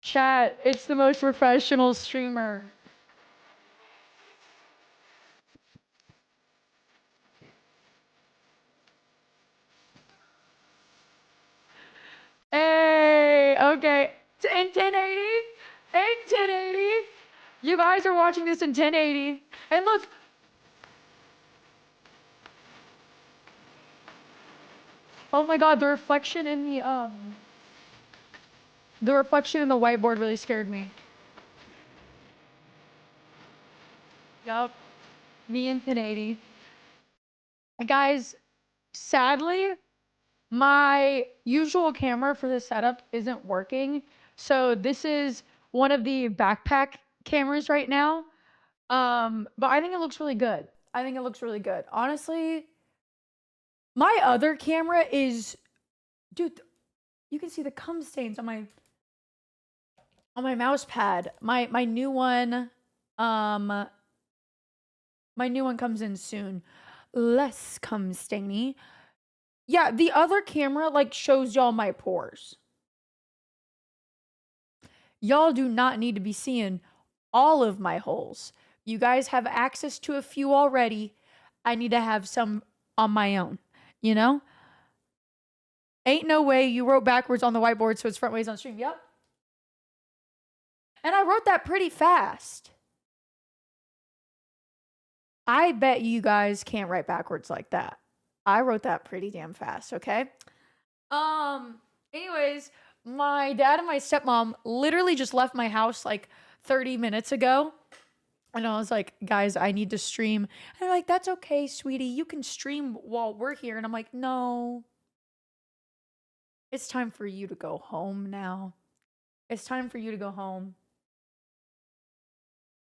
Chat, it's the most professional streamer. Hey, okay. In 1080? In 1080? You guys are watching this in 1080. And look, oh my god, the reflection in the whiteboard really scared me. Yup. Me in 1080. Guys, sadly, my usual camera for this setup isn't working. So this is one of the backpack cameras right now. But I think it looks really good. I think it looks really good. Honestly, my other camera is, dude, you can see the cum stains on my mouse pad. My new one, my new one comes in soon. Less cum stainy. Yeah, the other camera like shows y'all my pores. Y'all do not need to be seeing all of my holes. You guys have access to a few already. I need to have some on my own, you know? Ain't no way you wrote backwards on the whiteboard so it's front ways on stream. Yep. And I wrote that pretty fast. I bet you guys can't write backwards like that. I wrote that pretty damn fast, okay? Anyways, my dad and my stepmom literally just left my house like 30 minutes ago. And I was like, guys, I need to stream. And they're like, that's okay, sweetie. You can stream while we're here. And I'm like, no. It's time for you to go home now. It's time for you to go home.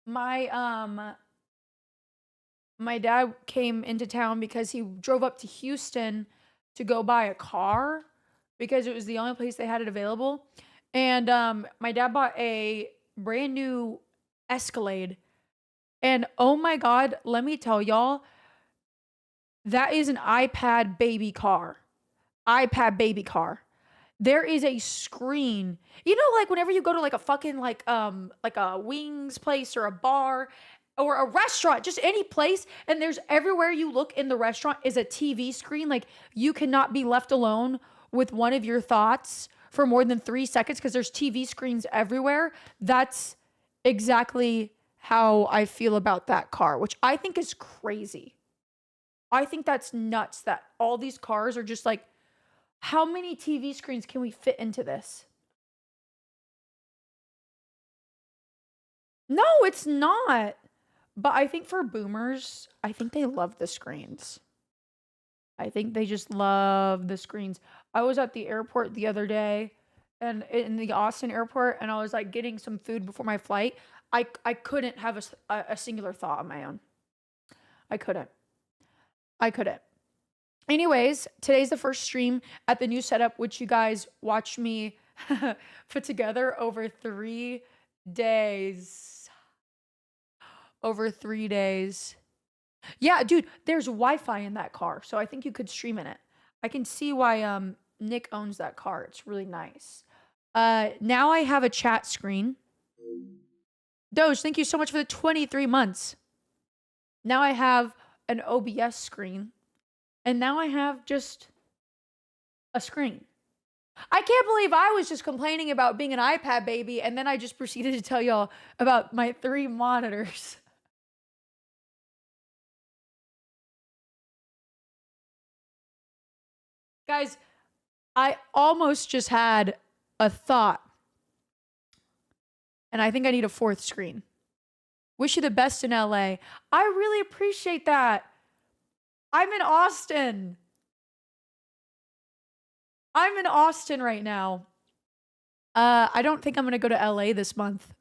My dad came into town because he drove up to Houston to go buy a car because it was the only place they had it available. And my dad bought a brand new Escalade. And oh my god, let me tell y'all, that is an iPad baby car. iPad baby car. There is a screen. You know, like whenever you go to like a fucking like a wings place or a bar or a restaurant, just any place, and there's everywhere you look in the restaurant is a TV screen. Like you cannot be left alone with one of your thoughts for more than 3 seconds because there's TV screens everywhere. That's exactly how I feel about that car, which I think is crazy. I think that's nuts that all these cars are just like, how many TV screens can we fit into this? No, it's not. But I think for boomers, I think they love the screens. I think they just love the screens. I was at the airport the other day and in the Austin airport and I was like getting some food before my flight. I couldn't have a singular thought on my own. I couldn't. I couldn't. Anyways, today's the first stream at the new setup, which you guys watched me put together over 3 days. Over 3 days. Yeah, dude, there's Wi-Fi in that car, so I think you could stream in it. I can see why Nick owns that car. It's really nice. Now I have a chat screen. Doge, thank you so much for the 23 months. Now I have an OBS screen. And now I have just a screen. I can't believe I was just complaining about being an iPad baby and then I just proceeded to tell y'all about my 3 monitors. Guys, I almost just had a thought. And I think I need a 4th screen. Wish you the best in LA. I really appreciate that. I'm in Austin. I'm in Austin right now. I don't think I'm gonna go to LA this month.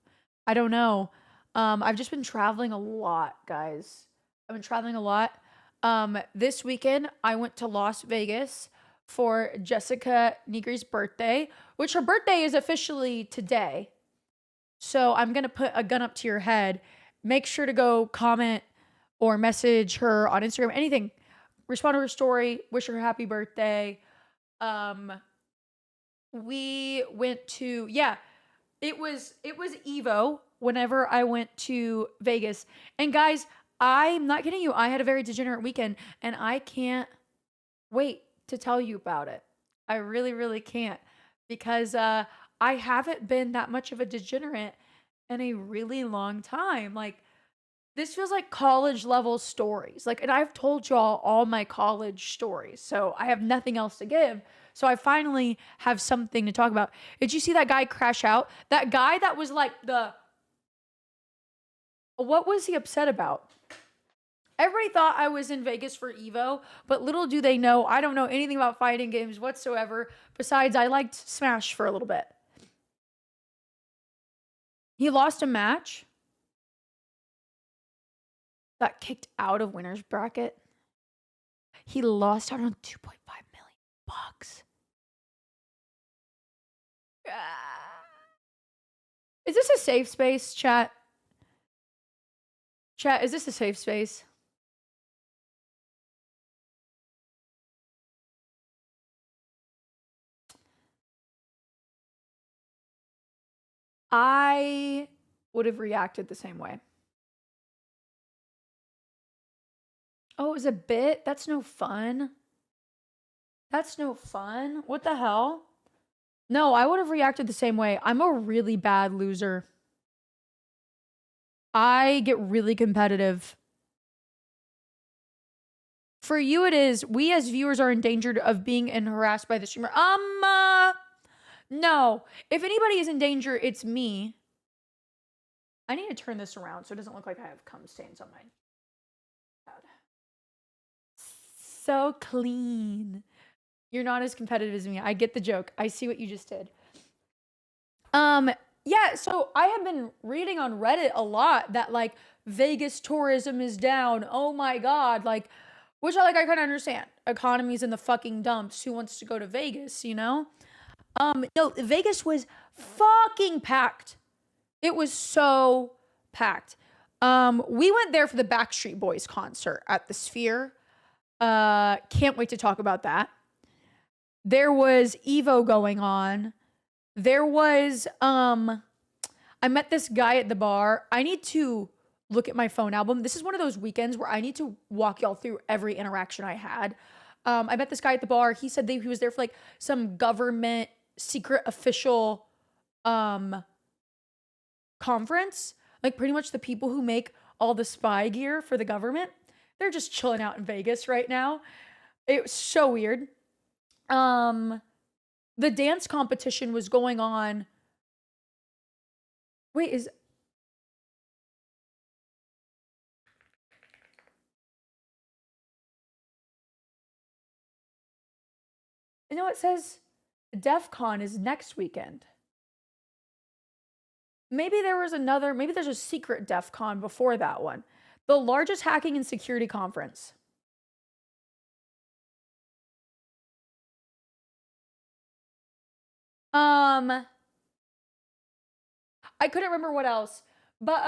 I don't know. I've just been traveling a lot, guys. I've been traveling a lot. This weekend I went to Las Vegas for Jessica Negri's birthday, which her birthday is officially today. So I'm gonna put a gun up to your head. Make sure to go comment or message her on Instagram, anything. Respond to her story, wish her happy birthday. We went to, yeah, It was Evo whenever I went to Vegas. And guys, I'm not kidding you. I had a very degenerate weekend and I can't wait to tell you about it. I really, really can't because I haven't been that much of a degenerate in a really long time. Like, this feels like college level stories. Like, and I've told y'all all my college stories, so I have nothing else to give. So I finally have something to talk about. Did you see that guy crash out? That guy that was like what was he upset about? Everybody thought I was in Vegas for Evo, but little do they know, I don't know anything about fighting games whatsoever. Besides, I liked Smash for a little bit. He lost a match. Got kicked out of winner's bracket. He lost out on $2.5 million. Is this a safe space, chat? Chat, is this a safe space? I would have reacted the same way. Oh, it was a bit? That's no fun. That's no fun. What the hell? No, I would have reacted the same way. I'm a really bad loser. I get really competitive. For you, it is. We as viewers are endangered of being harassed by the streamer. No. If anybody is in danger, it's me. I need to turn this around so it doesn't look like I have cum stains on my head. So clean. You're not as competitive as me. I get the joke. I see what you just did. Yeah, so I have been reading on Reddit a lot that like Vegas tourism is down. Oh my god, like, which I kind of understand. Economy's in the fucking dumps. Who wants to go to Vegas, you know? No, Vegas was fucking packed. It was so packed. We went there for the Backstreet Boys concert at the Sphere. Can't wait to talk about that. There was Evo going on. There was I met this guy at the bar. I need to look at my phone album. This is one of those weekends where I need to walk y'all through every interaction I had. I met this guy at the bar. He said that he was there for like some government secret official conference. Like pretty much the people who make all the spy gear for the government, they're just chilling out in Vegas right now. It was so weird. The dance competition was going on. Wait, you know, it says DEF CON is next weekend. Maybe there's a secret DEF CON before that one. The largest hacking and security conference. I couldn't remember what else. But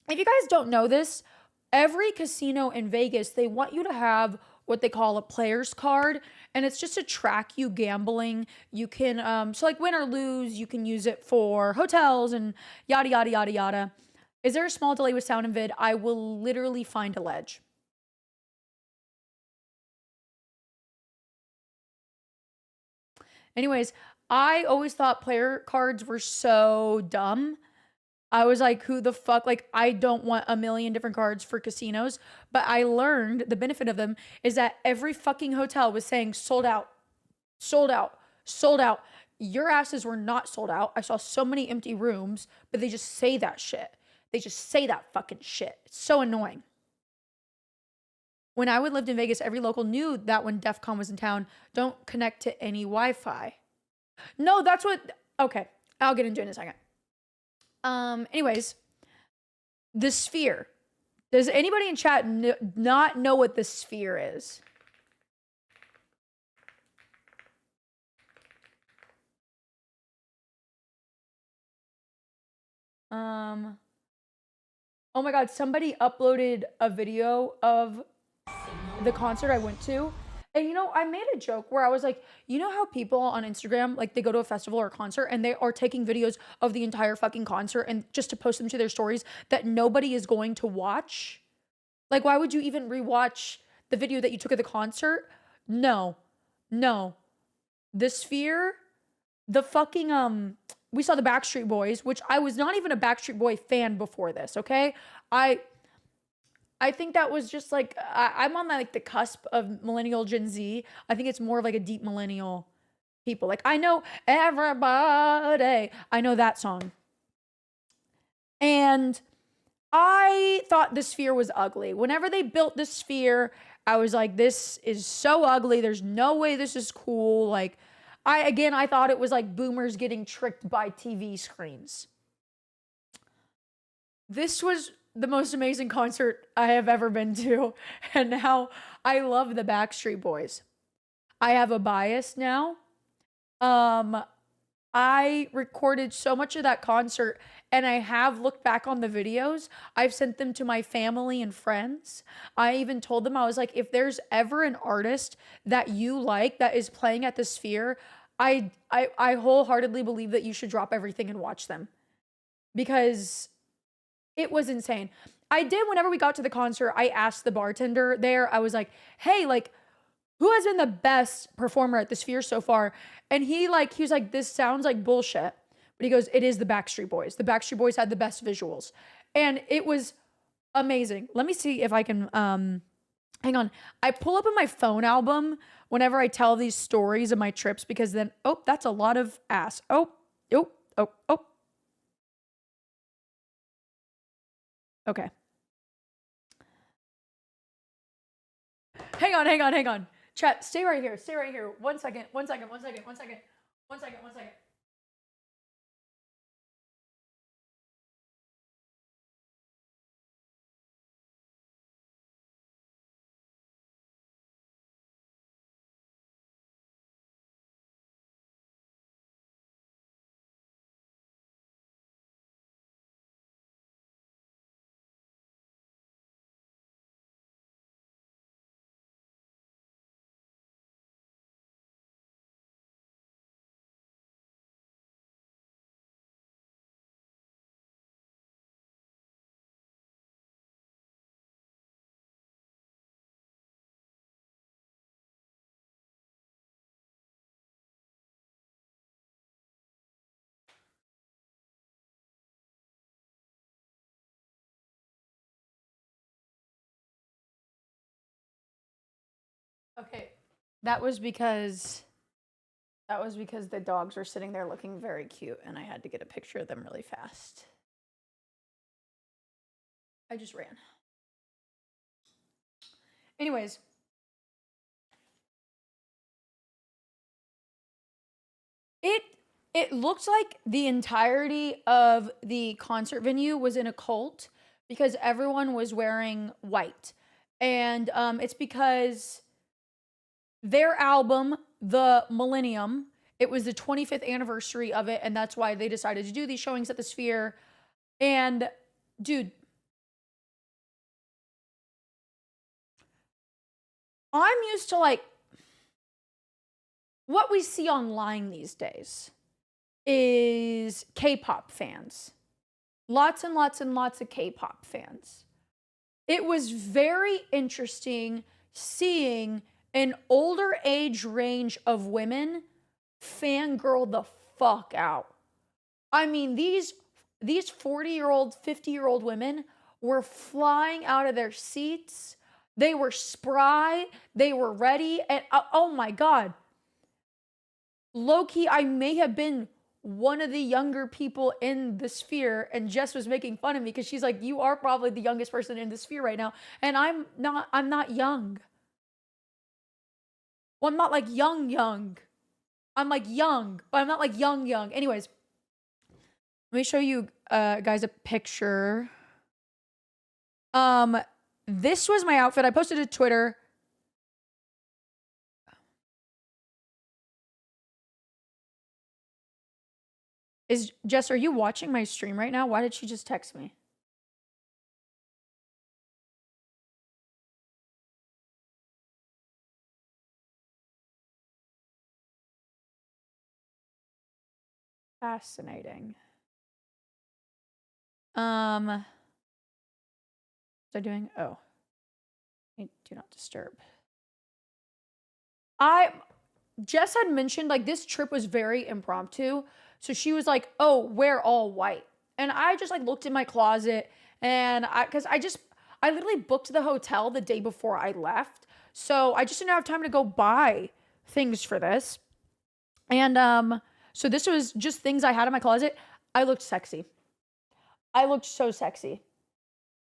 if you guys don't know this, every casino in Vegas, they want you to have what they call a player's card, and it's just to track you gambling. You can so like win or lose, you can use it for hotels and yada yada yada yada. Is there a small delay with sound and vid? I will literally find a ledge. Anyways, I always thought player cards were so dumb. I was like, who the fuck? Like, I don't want a million different cards for casinos. But I learned the benefit of them is that every fucking hotel was saying sold out, sold out, sold out. Your asses were not sold out. I saw so many empty rooms, but they just say that shit. They just say that fucking shit. It's so annoying. When I lived in Vegas, every local knew that when DEF CON was in town, don't connect to any Wi-Fi. No, that's what. Okay, I'll get into it in a second. Anyways, the Sphere. Does anybody in chat not know what the Sphere is? Oh my god, somebody uploaded a video of the concert I went to, And I made a joke where I was like, you know how people on Instagram, like they go to a festival or a concert and they are taking videos of the entire fucking concert and just to post them to their stories that nobody is going to watch? Like, why would you even rewatch the video that you took at the concert? No, no. The Sphere, the fucking, we saw the Backstreet Boys, which I was not even a Backstreet Boy fan before this, okay? I think that was just like I'm on like the cusp of millennial Gen Z. I think it's more of like a deep millennial people. Like I know everybody. I know that song. And I thought the Sphere was ugly. Whenever they built the Sphere, I was like, this is so ugly. There's no way this is cool. Like I thought it was like boomers getting tricked by TV screens. This was the most amazing concert I have ever been to. And now I love the Backstreet Boys. I have a bias now. Um, I recorded so much of that concert and I have looked back on the videos. I've sent them to my family and friends. I even told them, I was like, if there's ever an artist that you like that is playing at the Sphere, I wholeheartedly believe that you should drop everything and watch them because it was insane. I did, whenever we got to the concert, I asked the bartender there, I was like, hey, like, who has been the best performer at the Sphere so far? And he was like, this sounds like bullshit. But he goes, it is the Backstreet Boys. The Backstreet Boys had the best visuals. And it was amazing. Let me see if I can, hang on. I pull up in my phone album whenever I tell these stories of my trips because then, oh, that's a lot of ass. Oh, oh, oh, oh. Okay. Hang on, hang on, hang on. Chat, stay right here. Stay right here. 1 second. 1 second. 1 second. 1 second. 1 second. 1 second. Okay. That was because the dogs were sitting there looking very cute and I had to get a picture of them really fast. I just ran. Anyways, it looked like the entirety of the concert venue was in a cult because everyone was wearing white. And it's because their album, The Millennium, it was the 25th anniversary of it, and that's why they decided to do these showings at the Sphere. And dude, I'm used to like what we see online these days is K-pop fans. Lots and lots and lots of K-pop fans. It was very interesting seeing an older age range of women fangirl the fuck out. I mean, these 40-year-old, 50-year-old women were flying out of their seats. They were spry, they were ready, and oh my god. Low-key, I may have been one of the younger people in the Sphere, and Jess was making fun of me because she's like, you are probably the youngest person in the Sphere right now, and I'm not young. Well, I'm not like young. I'm like young, but I'm not like young. Anyways, let me show you guys a picture. This was my outfit. I posted to Twitter. Jess, are you watching my stream right now? Why did she just text me? Fascinating. What's I doing? Oh. Do not disturb. Jess had mentioned like this trip was very impromptu. So she was like, oh, wear all white. And I just like looked in my closet and I literally booked the hotel the day before I left. So I just didn't have time to go buy things for this. And so this was just things I had in my closet. I looked sexy. I looked so sexy.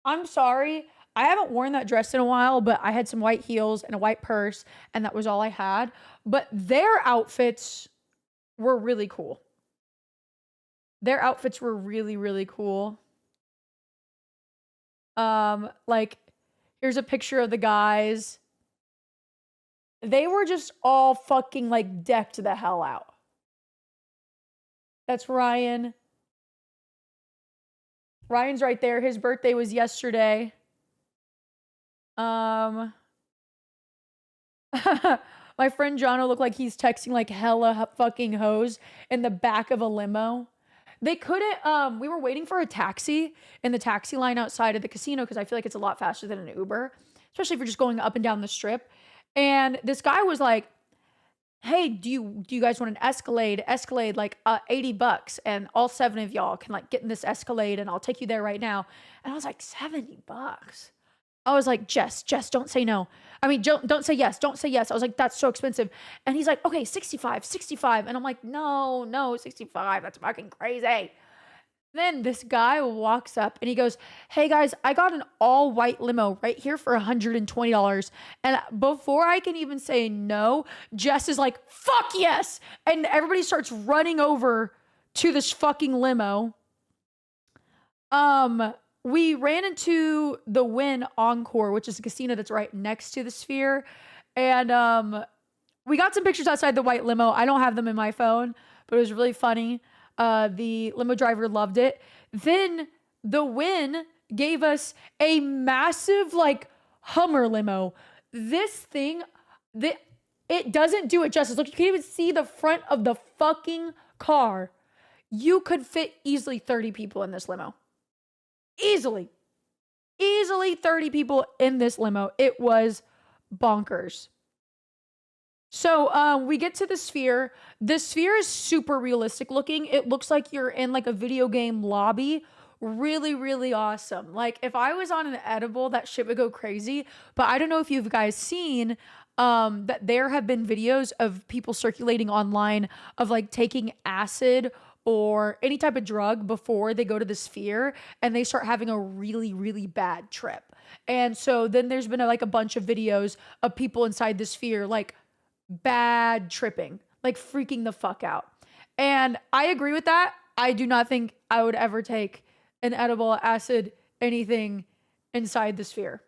I'm sorry. I haven't worn that dress in a while, but I had some white heels and a white purse, and that was all I had. But their outfits were really cool. Their outfits were really, really cool. Like, here's a picture of the guys. They were just all fucking like decked the hell out. That's Ryan. Ryan's right there. His birthday was yesterday. My friend Jono looked like he's texting like hella fucking hoes in the back of a limo. They couldn't, we were waiting for a taxi in the taxi line outside of the casino because I feel like it's a lot faster than an Uber, especially if you're just going up and down the strip. And this guy was like, hey, do you guys want an Escalade? Escalade, like $80. And all 7 of y'all can like get in this Escalade and I'll take you there right now. And I was like, $70. I was like, Jess, don't say no. I mean, don't say yes. Don't say yes. I was like, that's so expensive. And he's like, okay, 65. And I'm like, no, 65. That's fucking crazy. Then this guy walks up and he goes, hey guys, I got an all white limo right here for $120. And before I can even say no, Jess is like, fuck yes. And everybody starts running over to this fucking limo. We ran into the Wynn Encore, which is a casino that's right next to the Sphere. And we got some pictures outside the white limo. I don't have them in my phone, but it was really funny. The limo driver loved it. Then the Wynn gave us a massive like Hummer limo. This thing, it doesn't do it justice. Look, you can't even see the front of the fucking car. You could fit easily 30 people in this limo. Easily 30 people in this limo. It was bonkers. So we get to the Sphere. The Sphere is super realistic looking. It looks like you're in like a video game lobby. Really, really awesome. Like if I was on an edible, that shit would go crazy. But I don't know if you've guys seen that there have been videos of people circulating online of like taking acid or any type of drug before they go to the Sphere and they start having a really, really bad trip. And so then there's been like a bunch of videos of people inside the Sphere like bad tripping, like freaking the fuck out. And I agree with that. I do not think I would ever take an edible, acid, anything inside the Sphere.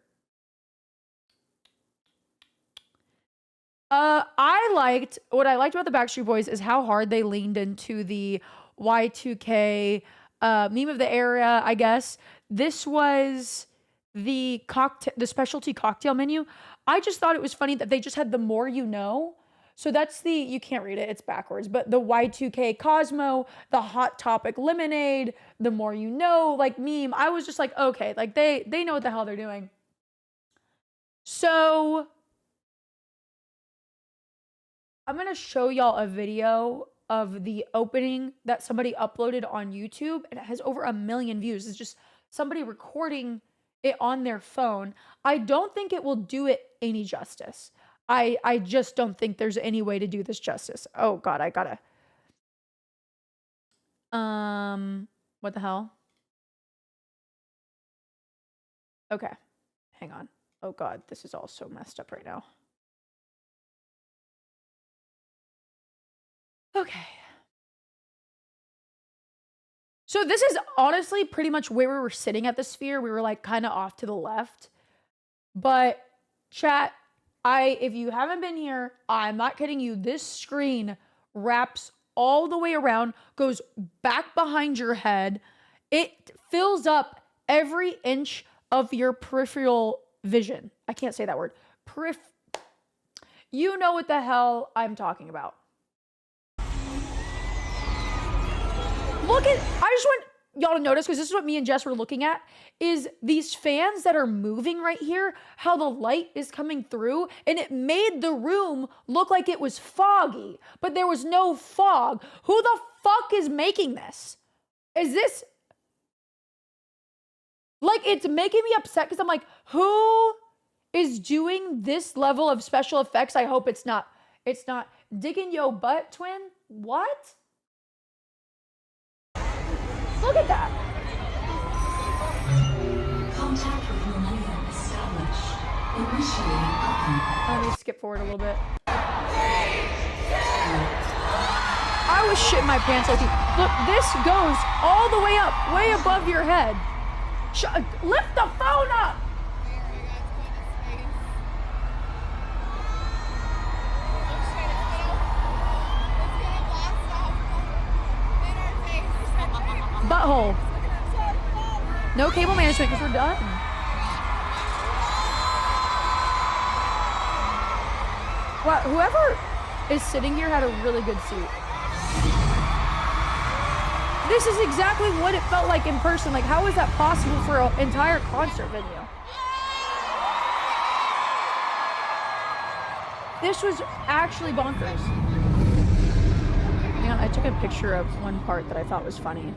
What I liked about the Backstreet Boys is how hard they leaned into the Y2K meme of the era, I guess. This was the specialty cocktail menu. I just thought it was funny that they just had the more you know. So that's you can't read it, it's backwards, but the Y2K Cosmo, the Hot Topic lemonade, the more you know, like meme. I was just like, okay, like they know what the hell they're doing. So I'm going to show y'all a video of the opening that somebody uploaded on YouTube, and it has over 1 million views. It's just somebody recording it on their phone. I don't think it will do it any justice. I just don't think there's any way to do this justice. Oh God, I gotta. What the hell? Okay, hang on. Oh God, this is all so messed up right now. Okay. So this is honestly pretty much where we were sitting at the Sphere. We were like kind of off to the left. But chat, if you haven't been here, I'm not kidding you. This screen wraps all the way around, goes back behind your head. It fills up every inch of your peripheral vision. I can't say that word. You know what the hell I'm talking about. Look at, I just want y'all to notice, because this is what me and Jess were looking at, is these fans that are moving right here, how the light is coming through, and it made the room look like it was foggy, but there was no fog. Who the fuck is making this? Is this, like, it's making me upset because I'm like, who is doing this level of special effects? I hope it's not digging yo butt, twin. What? Look at that. Contact with Millennium established. Initiating upload. Let me skip forward a little bit. I was shitting my pants like, look, this goes all the way up, way above your head. Lift the phone up. Butthole. No cable management because we're done. Wow, whoever is sitting here had a really good seat. This is exactly what it felt like in person. Like, how is that possible for an entire concert venue? This was actually bonkers. Hang on, I took a picture of one part that I thought was funny.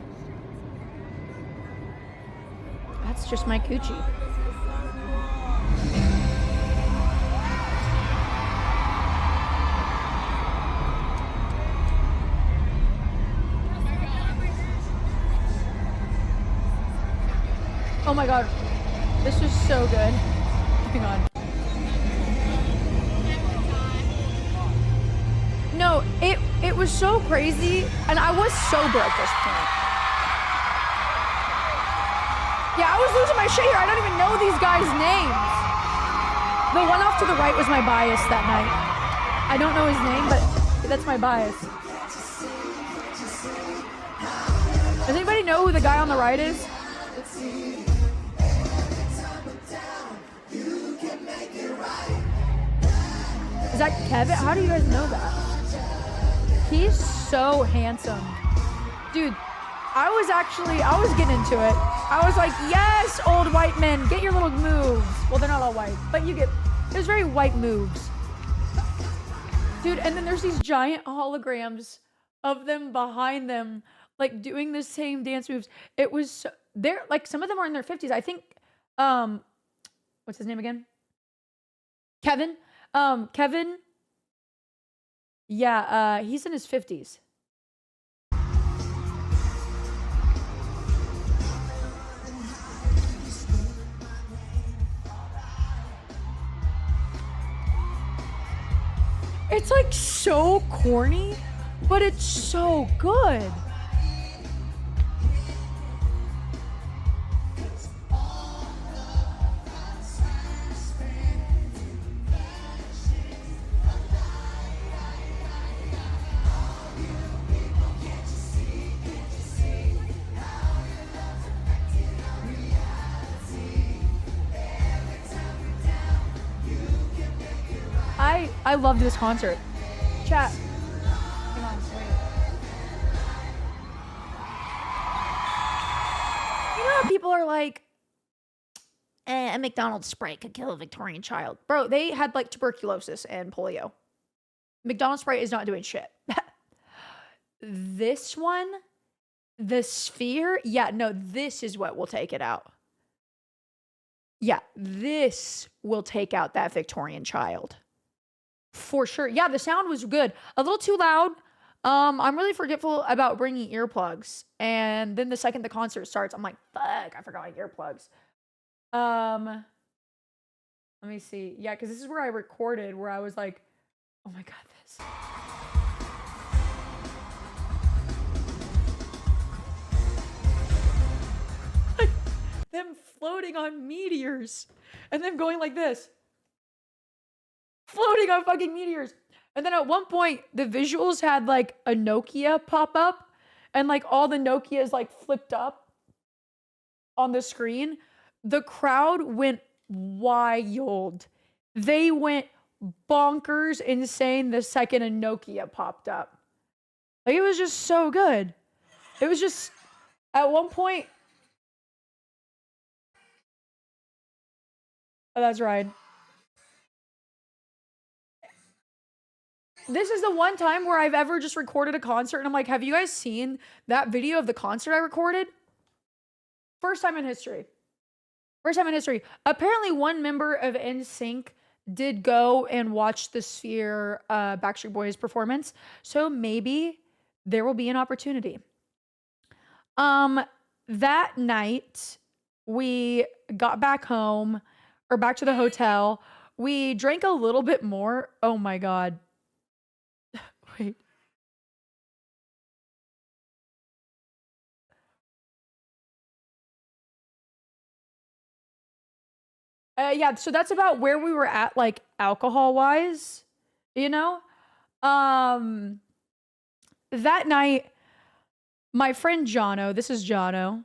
That's just my coochie. Oh my god, this was so good. Hang on. No, it was so crazy, and I was sober at this point. Yeah, I was losing my shit here. I don't even know these guys' names. The one off to the right was my bias that night. I don't know his name, but that's my bias. Does anybody know who the guy on the right is? Is that Kevin? How do you guys know that? He's so handsome. Dude, I was getting into it. I was like, yes, old white men, get your little moves. Well, they're not all white, but there's very white moves. Dude, and then there's these giant holograms of them behind them, like doing the same dance moves. It was, they're like, some of them are in their 50s. I think, what's his name again? Kevin. Kevin. Yeah, he's in his 50s. It's like so corny, but it's so good. I love this concert. Chat. Hang on, wait. You know how people are like, a McDonald's Sprite could kill a Victorian child. Bro, they had like tuberculosis and polio. McDonald's Sprite is not doing shit. This one, the sphere, yeah, no, this is what will take it out. Yeah, this will take out that Victorian child. For sure. Yeah, the sound was good. A little too loud. I'm really forgetful about bringing earplugs. And then the second the concert starts, I'm like, fuck, I forgot my earplugs. Let me see. Yeah, because this is where I recorded, where I was like, oh my god, this. Like, them floating on meteors. And them going like this. Floating on fucking meteors. And then at one point, the visuals had like a Nokia pop up, and like all the Nokias like flipped up on the screen. The crowd went wild. They went bonkers insane the second a Nokia popped up. Like, it was just so good. It was just at one point. Oh, that's right. This is the one time where I've ever just recorded a concert and I'm like, have you guys seen that video of the concert I recorded? First time in history. First time in history. Apparently, one member of NSYNC did go and watch the Sphere Backstreet Boys performance. So maybe there will be an opportunity. That night, we got back home or back to the hotel. We drank a little bit more. Oh my God. Wait. Yeah, so that's about where we were at, like alcohol wise, you know? Um, that night, my friend Jono, this is Jono,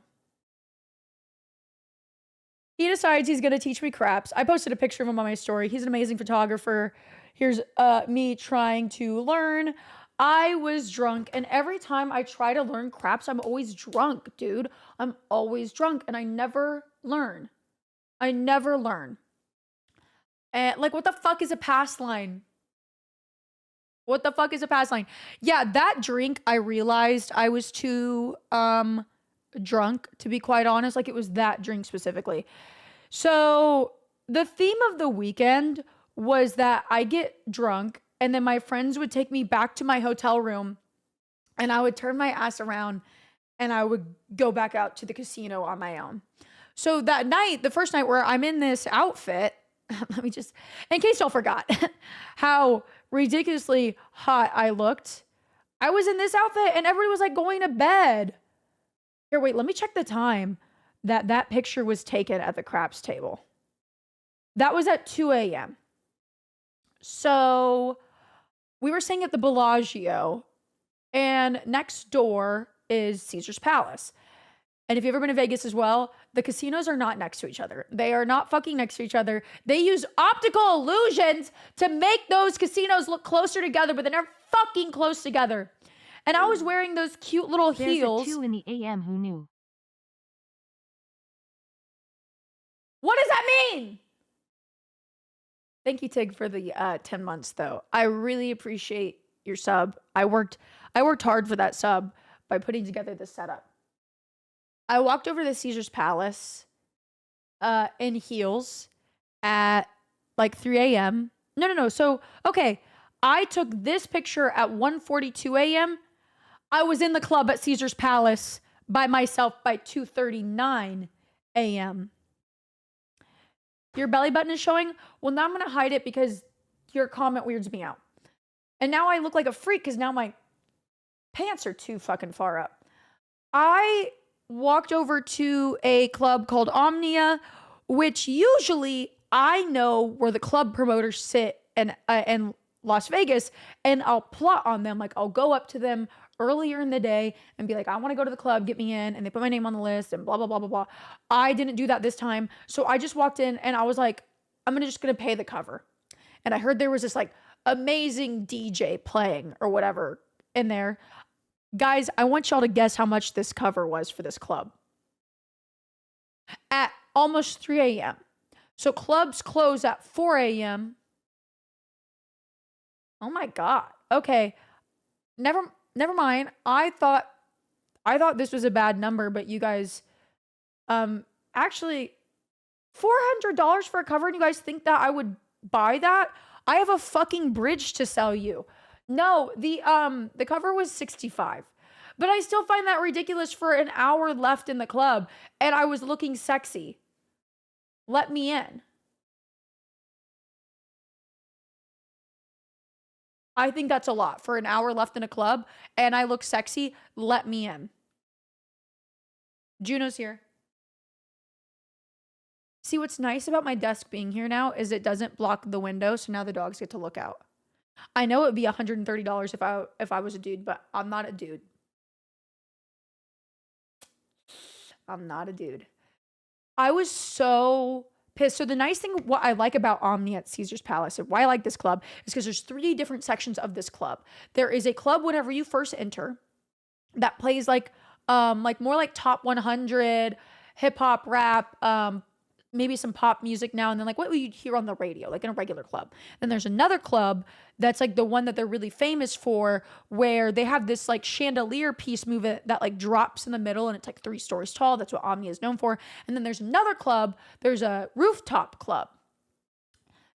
he decides he's gonna teach me craps. I posted a picture of him on my story. He's an amazing photographer. Here's me trying to learn. I was drunk, and every time I try to learn craps, I'm always drunk, dude. I'm always drunk, and I never learn. I never learn. And like, what the fuck is a pass line? What the fuck is a pass line? Yeah, that drink, I realized I was too drunk, to be quite honest. Like, it was that drink specifically. So the theme of the weekend was that I get drunk and then my friends would take me back to my hotel room and I would turn my ass around and I would go back out to the casino on my own. So that night, the first night where I'm in this outfit, let me just, in case y'all forgot how ridiculously hot I looked, I was in this outfit and everybody was like going to bed. Here, wait, let me check the time that picture was taken at the craps table. That was at 2 a.m. So we were staying at the Bellagio, and next door is Caesar's Palace. And if you've ever been to Vegas as well, the casinos are not next to each other. They are not fucking next to each other. They use optical illusions to make those casinos look closer together, but they're never fucking close together. And I was wearing those cute little heels. There's a 2 in the AM, who knew? What does that mean? Thank you, Tig, for the 10 months, though. I really appreciate your sub. I worked hard for that sub by putting together this setup. I walked over to Caesar's Palace in heels at like 3 a.m. No. So, okay, I took this picture at 1:42 a.m. I was in the club at Caesar's Palace by myself by 2:39 a.m. Your belly button is showing? Well, now I'm going to hide it because your comment weirds me out. And now I look like a freak because now my pants are too fucking far up. I walked over to a club called Omnia, which usually I know where the club promoters sit in Las Vegas, and I'll plot on them. Like, I'll go up to them earlier in the day and be like, I want to go to the club, get me in. And they put my name on the list and blah, blah, blah, blah, blah. I didn't do that this time. So I just walked in and I was like, I'm just going to pay the cover. And I heard there was this like amazing DJ playing or whatever in there. Guys, I want y'all to guess how much this cover was for this club. At almost 3 a.m. So clubs close at 4 a.m. Oh my God. Okay. Never mind. I thought this was a bad number, but you guys, actually, $400 for a cover, and you guys think that I would buy that? I have a fucking bridge to sell you. No, the cover was $65, but I still find that ridiculous for an hour left in the club, and I was looking sexy. Let me in. I think that's a lot for an hour left in a club and I look sexy. Let me in. Juno's here. See, what's nice about my desk being here now is it doesn't block the window, so now the dogs get to look out. I know it would be $130 if I was a dude, but I'm not a dude. I'm not a dude. I was so pissed. So the nice thing, what I like about Omni at Caesar's Palace, and why I like this club, is because there's 3 different sections of this club. There is a club whenever you first enter that plays like like more like top 100, hip hop, rap, maybe some pop music now and then, like what you'd hear on the radio, like in a regular club. Then there's another club that's like the one that they're really famous for, where they have this like chandelier piece movement that like drops in the middle and it's like 3 stories tall. That's what Omnia is known for. And then there's another club, there's a rooftop club.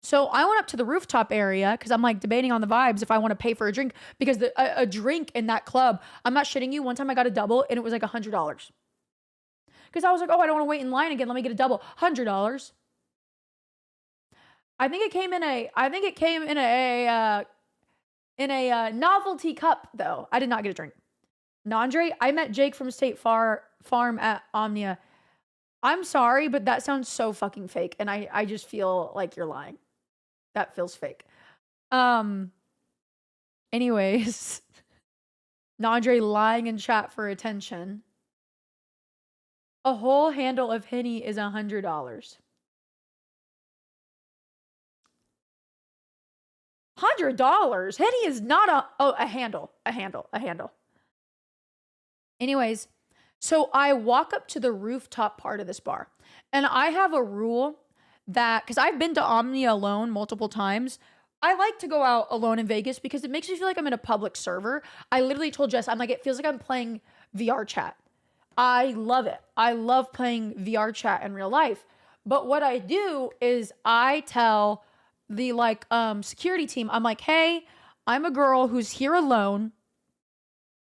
So I went up to the rooftop area because I'm like debating on the vibes if I want to pay for a drink, because a drink in that club, I'm not shitting you, one time I got a double and it was like $100. Because I was like, oh, I don't want to wait in line again. Let me get a double. $100. I think it came in a novelty cup though. I did not get a drink. Nandre, I met Jake from State Farm at Omnia. I'm sorry, but that sounds so fucking fake, and I just feel like you're lying. That feels fake. Anyways, Nandre lying in chat for attention. A whole handle of Henny is $100. $100? Henny is not a handle. Anyways, so I walk up to the rooftop part of this bar, and I have a rule that, because I've been to Omnia alone multiple times, I like to go out alone in Vegas because it makes me feel like I'm in a public server. I literally told Jess, I'm like, it feels like I'm playing VR chat. I love it. I love playing VR chat in real life. But what I do is I tell the like security team, I'm like, hey, I'm a girl who's here alone.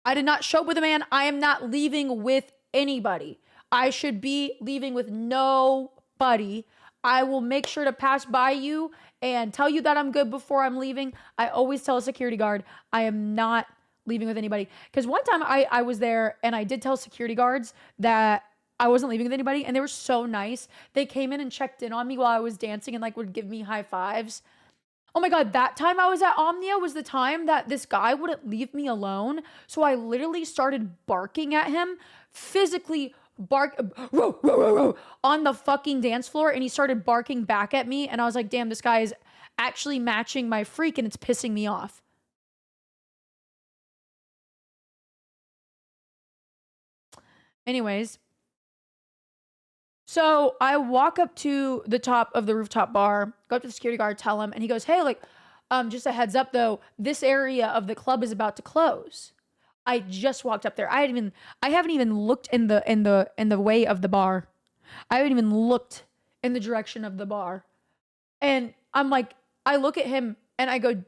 I did not show up with a man. I am not leaving with anybody. I should be leaving with nobody. I will make sure to pass by you and tell you that I'm good before I'm leaving. I always tell a security guard I am not leaving with anybody. Because one time I was there and I did tell security guards that I wasn't leaving with anybody, and they were so nice. They came in and checked in on me while I was dancing and like would give me high fives. Oh my God, that time I was at Omnia was the time that this guy wouldn't leave me alone. So I literally started barking at him, physically on the fucking dance floor, and he started barking back at me, and I was like, damn, this guy is actually matching my freak and it's pissing me off. Anyways, so I walk up to the top of the rooftop bar, go up to the security guard, tell him, and he goes, hey, like, just a heads up though, this area of the club is about to close. I just walked up there. I haven't even looked in the way of the bar. I haven't even looked in the direction of the bar. And I'm like, I look at him and I go,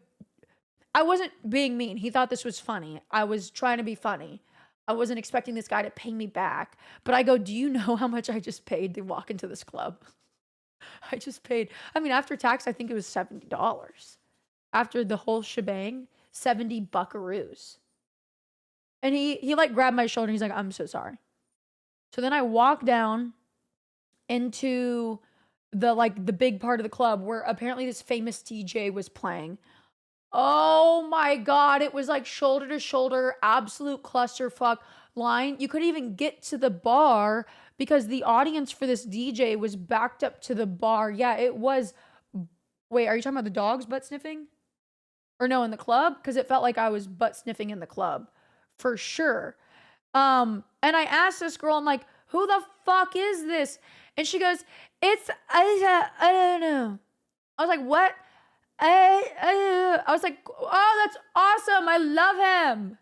I wasn't being mean. He thought this was funny. I was trying to be funny. I wasn't expecting this guy to pay me back. But I go, do you know how much I just paid to walk into this club? I just paid, I mean, after tax, I think it was $70. After the whole shebang, 70 buckaroos. And he like grabbed my shoulder and he's like, I'm so sorry. So then I walk down into the big part of the club where apparently this famous DJ was playing. Oh my God, it was like shoulder to shoulder, absolute clusterfuck line. You couldn't even get to the bar because the audience for this DJ was backed up to the bar. Yeah, it was. Wait, are you talking about the dogs butt sniffing? Or no, in the club? Because it felt like I was butt sniffing in the club. For sure. And I asked this girl, I'm like, who the fuck is this? And she goes, I don't know. I was like, what? I was like, oh, that's awesome. I love him.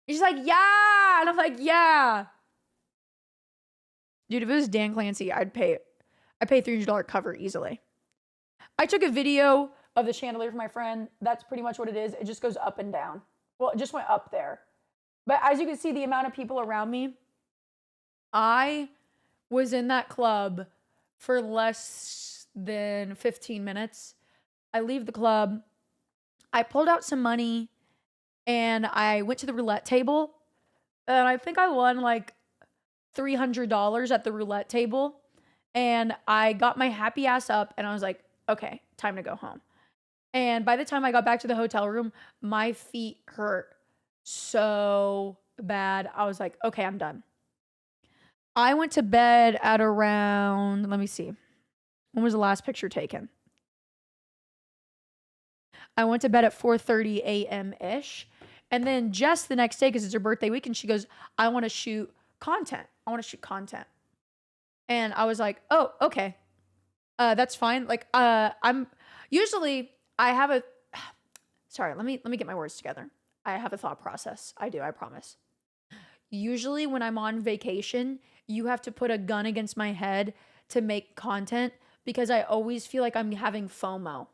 And she's like, yeah. And I'm like, yeah. Dude, if it was Dan Clancy, I'd pay $300 cover easily. I took a video of the chandelier for my friend. That's pretty much what it is. It just goes up and down. Well, it just went up there. But as you can see, the amount of people around me, I was in that club for less than 15 minutes. I leave the club. I pulled out some money and I went to the roulette table. And I think I won like $300 at the roulette table. And I got my happy ass up and I was like, okay, time to go home. And by the time I got back to the hotel room, my feet hurt so bad. I was like, okay, I'm done. I went to bed at around, let me see. When was the last picture taken? I went to bed at 4:30 a.m. ish. And then Jess the next day, because it's her birthday weekend, she goes, I want to shoot content. I want to shoot content. And I was like, oh, okay. That's fine. Like, I'm usually I have a sorry, let me get my words together. I have a thought process. I do, I promise. Usually when I'm on vacation, you have to put a gun against my head to make content because I always feel like I'm having FOMO.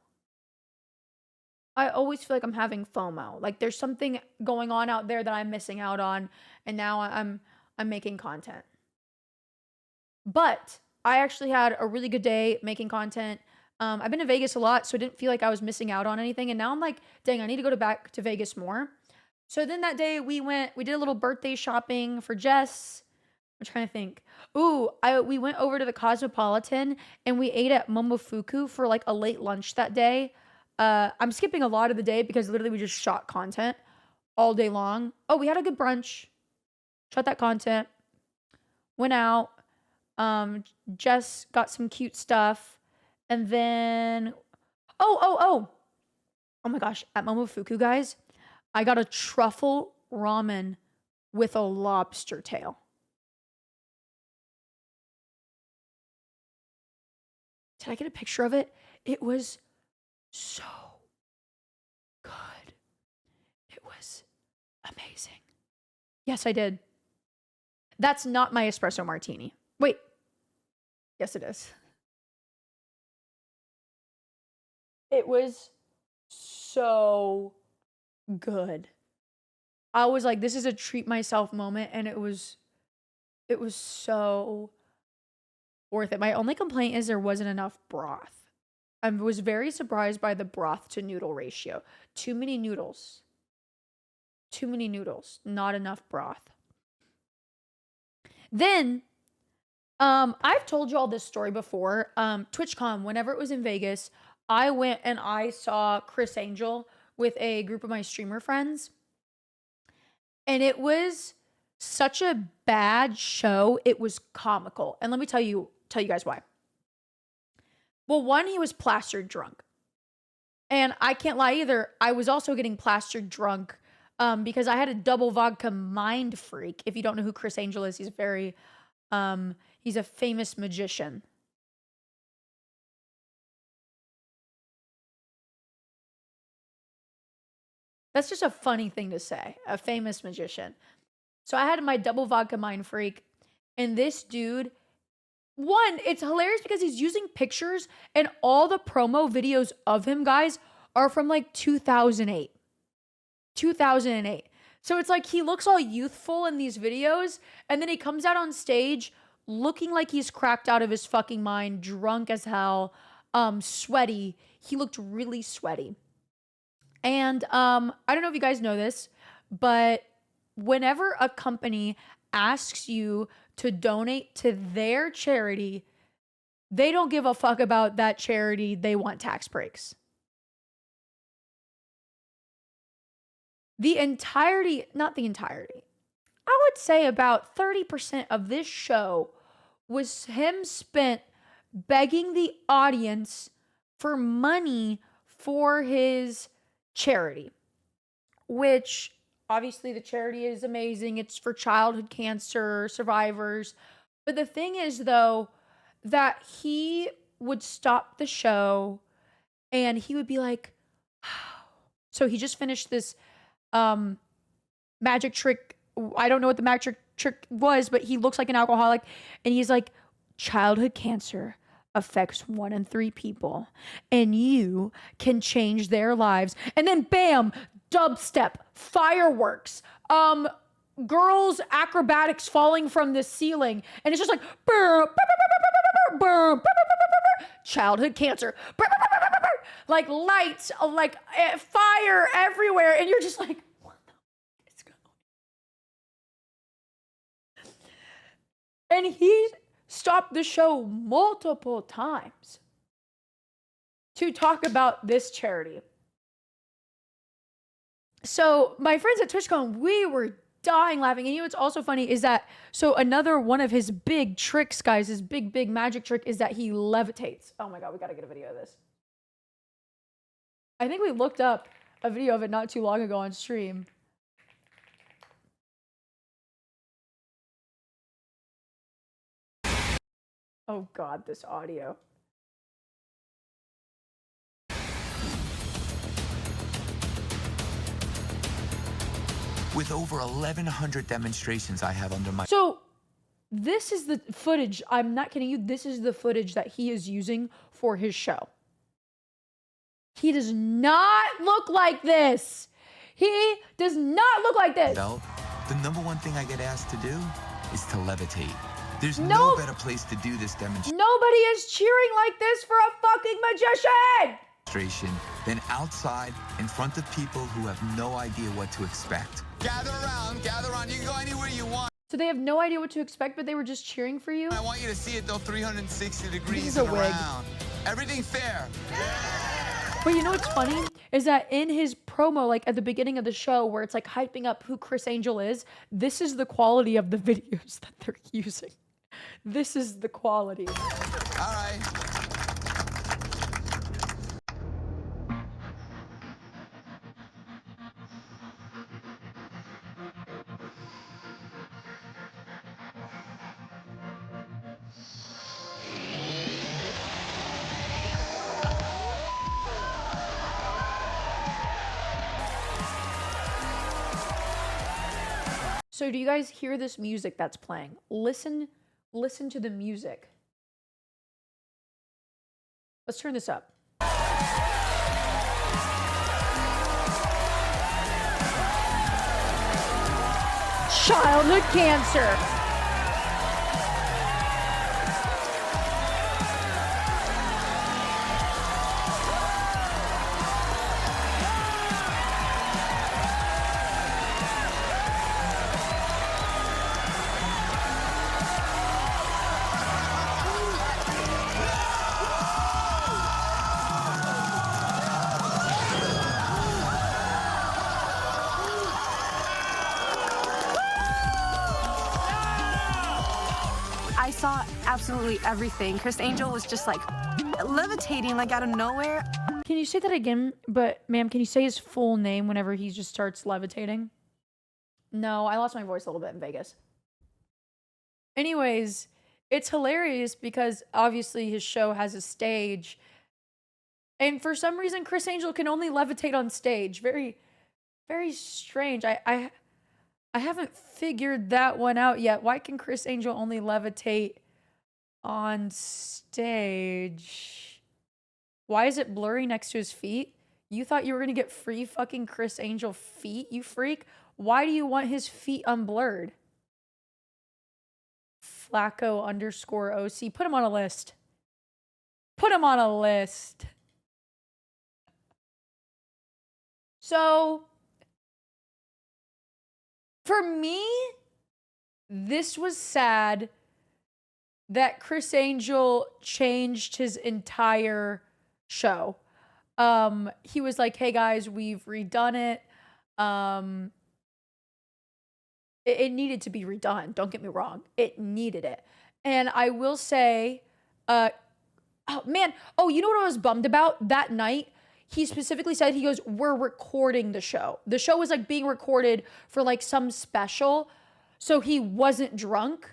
I always feel like I'm having FOMO. Like there's something going on out there that I'm missing out on, and now I'm making content. But I actually had a really good day making content. I've been to Vegas a lot, so I didn't feel like I was missing out on anything. And now I'm like, dang, I need to go back to Vegas more. So then that day we did a little birthday shopping for Jess. I'm trying to think. Ooh, we went over to the Cosmopolitan and we ate at Momofuku for like a late lunch that day. I'm skipping a lot of the day because literally we just shot content all day long. Oh, we had a good brunch. Shot that content. Went out. Jess got some cute stuff. And then oh my gosh, at Momofuku, guys, I got a truffle ramen with a lobster tail. Did I get a picture of it? It was so good. It was amazing. Yes, I did. That's not my espresso martini. Wait. Yes, it is. It was so good. I was like, this is a treat myself moment, and it was so worth it. My only complaint is there wasn't enough broth. I was very surprised by the broth to noodle ratio. Too many noodles. Too many noodles. Not enough broth. Then, I've told you all this story before. TwitchCon, whenever it was in Vegas, I went and I saw Chris Angel with a group of my streamer friends. And it was such a bad show. It was comical. And let me tell you guys why. Well, one, he was plastered drunk. And I can't lie either. I was also getting plastered drunk because I had a double vodka mind freak. If you don't know who Chris Angel is, he's he's a famous magician. That's just a funny thing to say, a famous magician. So I had my double vodka mind freak, and this dude, one, it's hilarious because he's using pictures, and all the promo videos of him, guys, are from like 2008. 2008. So it's like he looks all youthful in these videos, and then he comes out on stage looking like he's cracked out of his fucking mind, drunk as hell, sweaty. He looked really sweaty. And I don't know if you guys know this, but whenever a company asks you to donate to their charity, they don't give a fuck about that charity. They want tax breaks. Not the entirety. I would say about 30% of this show was him spent begging the audience for money for his charity, which obviously the charity is amazing. It's for childhood cancer survivors. But the thing is, though, that he would stop the show and he would be like, so he just finished this magic trick. I don't know what the magic trick was, but he looks like an alcoholic. And he's like, childhood cancer affects 1 in 3 people, and you can change their lives. And then bam, dubstep, fireworks, girls acrobatics falling from the ceiling, and it's just like childhood cancer, like lights, like fire everywhere, and you're just like, what the fuck is going on? And he stopped the show multiple times to talk about this charity. So my friends at TwitchCon, we were dying laughing. And you know what's also funny is that, so another one of his big tricks, guys, his big magic trick is that he levitates. Oh my God, we gotta get a video of this. I think we looked up a video of it not too long ago on stream. Oh God, this audio. With over 1,100 demonstrations I have under my So this is the footage. I'm not kidding you. This is the footage that he is using for his show. He does not look like this. He does not look like this. belt, the number one thing I get asked to do is to levitate. There's no Nope. better place to do this Nobody is cheering like this for a fucking magician. demonstration than outside in front of people who have no idea what to expect. Gather around, you can go anywhere you want. So they have no idea what to expect, but they were just cheering for you. I want you to see it though 360 This degrees is a and wig. around. Everything fair. But you know what's funny is that in his promo, like at the beginning of the show, where it's like hyping up who Chris Angel is, this is the quality of the videos that they're using. This is the quality. All right. So do you guys hear this music that's playing? Listen to the music. Let's turn this up. Childhood cancer. I saw absolutely everything. Chris Angel was just like levitating like out of nowhere. Can you say that again? But ma'am, can you say his full name whenever he just starts levitating? No, I lost my voice a little bit in Vegas. Anyways, it's hilarious because obviously his show has a stage. And for some reason, Chris Angel can only levitate on stage. Very, very strange. I haven't figured that one out yet. Why can Chris Angel only levitate on stage? Why is it blurry next to his feet? You thought you were gonna get free fucking Chris Angel feet, you freak? Why do you want his feet unblurred? Flacco _ OC. Put him on a list. Put him on a list. So, for me, this was sad that Chris Angel changed his entire show. He was like, hey guys, we've redone it. It needed to be redone. Don't get me wrong. It needed it. And I will say, oh man, you know what I was bummed about that night? He specifically said, he goes, we're recording the show. The show was like being recorded for like some special. So he wasn't drunk,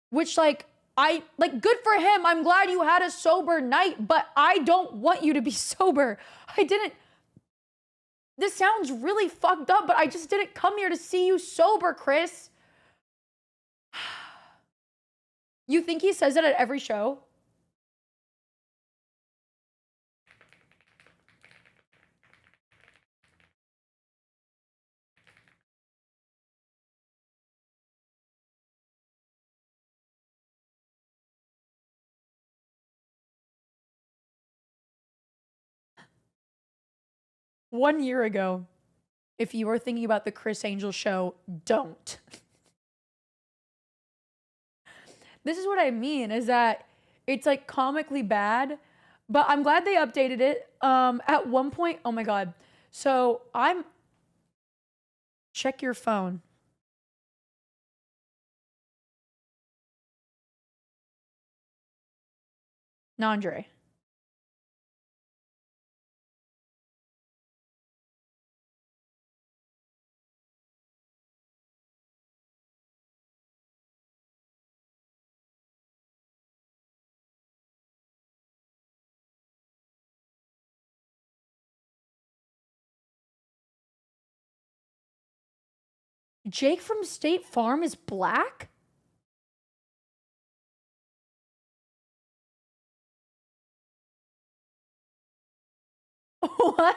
which like, good for him. I'm glad you had a sober night, but I don't want you to be sober. This sounds really fucked up, but I just didn't come here to see you sober, Chris. You think he says it at every show? One year ago, if you were thinking about the Chris Angel show, don't. This is what I mean, is that it's like comically bad, but I'm glad they updated it. At one point, oh my God. So check your phone. Nandre. Jake from State Farm is black? What?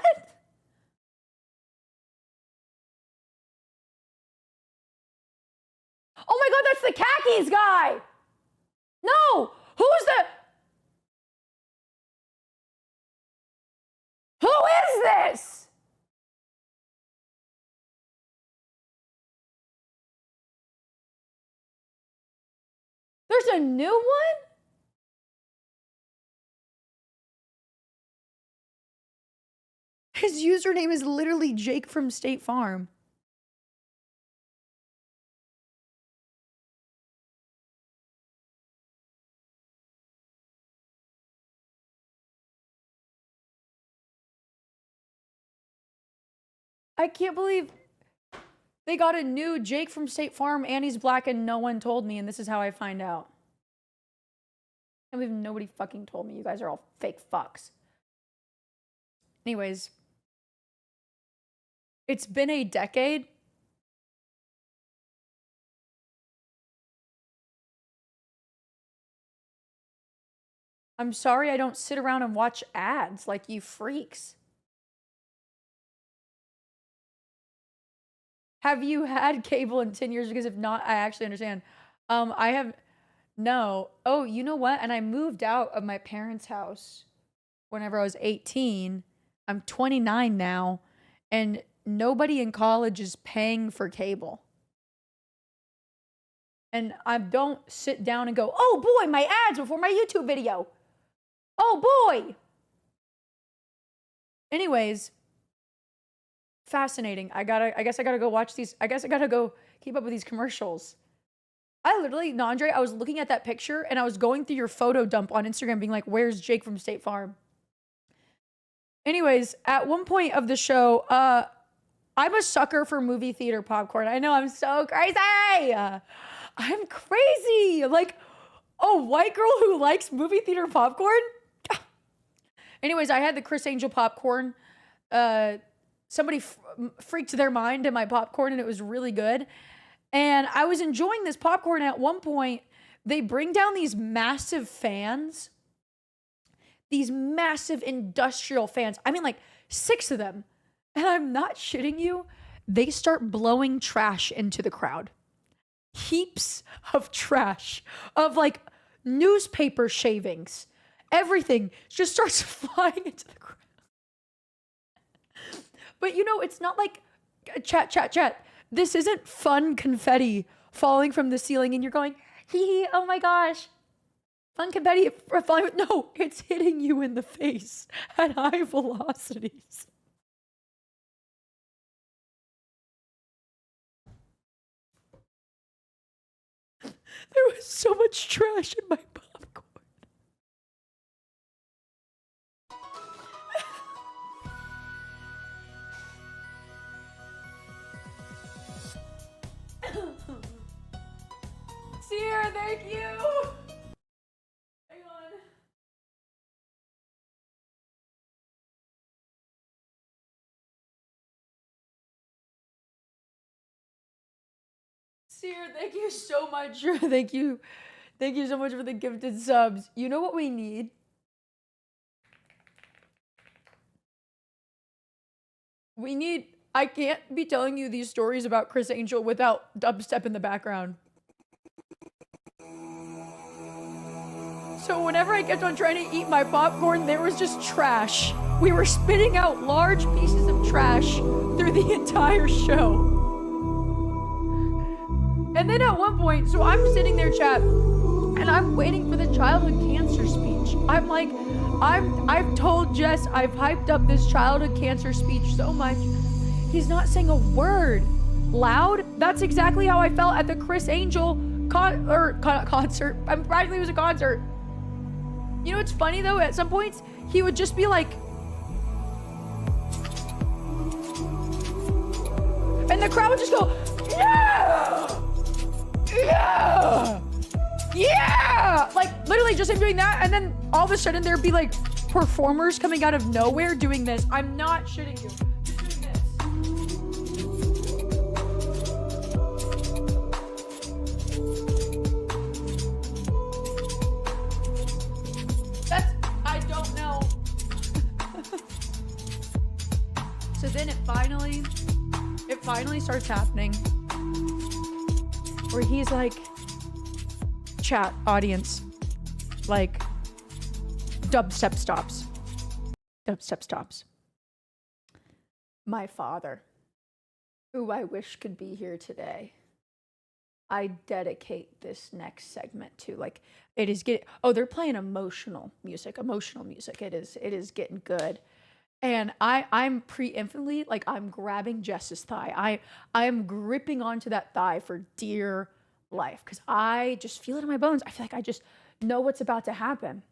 Oh my god, that's the khakis guy! No! Who's the... Who is this? There's a new one? His username is literally Jake from State Farm. I can't believe they got a new Jake from State Farm and he's black and no one told me, and this is how I find out. I believe nobody fucking told me. You guys are all fake fucks. Anyways, it's been a decade. I'm sorry I don't sit around and watch ads like you freaks. Have you had cable in 10 years? Because if not, I actually understand. I have, no. Oh, you know what? And I moved out of my parents' house whenever I was 18. I'm 29 now, and nobody in college is paying for cable. And I don't sit down and go, oh boy, my ads before my YouTube video. Oh boy. Anyways, fascinating. I guess I gotta go watch these. I guess I gotta go keep up with these commercials. I literally, Nandre, I was looking at that picture and I was going through your photo dump on Instagram being like, where's Jake from State Farm? Anyways, at one point of the show, I'm a sucker for movie theater popcorn. I know, I'm so crazy. I'm crazy. Like, a white girl who likes movie theater popcorn? Anyways, I had the Criss Angel popcorn. Somebody freaked their mind in my popcorn and it was really good. And I was enjoying this popcorn. At one point, they bring down these massive fans. These massive industrial fans. I mean, like 6 of them. And I'm not shitting you. They start blowing trash into the crowd. Heaps of trash. Of like newspaper shavings. Everything just starts flying into the crowd. But you know, it's not like chat. This isn't fun confetti falling from the ceiling and you're going, hee hee, oh my gosh. Fun confetti falling. No, it's hitting you in the face at high velocities. There was so much trash in my popcorn. Seer, thank you. Hang on. Seer, thank you so much. Thank you. Thank you so much for the gifted subs. You know what we need? We need, I can't be telling you these stories about Criss Angel without dubstep in the background. So whenever I kept on trying to eat my popcorn, there was just trash. We were spitting out large pieces of trash through the entire show. And then at one point, so I'm sitting there, chat, and I'm waiting for the childhood cancer speech. I'm like, I've told Jess, I've hyped up this childhood cancer speech so much. He's not saying a word loud. That's exactly how I felt at the Criss Angel concert. Practically it was a concert. You know what's funny though? At some points, he would just be like, and the crowd would just go, yeah! Yeah! Yeah! Like literally just him doing that, and then all of a sudden there'd be like performers coming out of nowhere doing this. I'm not shitting you. Just doing this. finally starts happening. Where he's like, chat, audience, like, dubstep stops. Dubstep stops. My father, who I wish could be here today, I dedicate this next segment to. Like, it is getting, oh, they're playing emotional music. It is getting good. And I'm pre-infinitely, like, I'm grabbing Jess's thigh. I am gripping onto that thigh for dear life because I just feel it in my bones. I feel like I just know what's about to happen.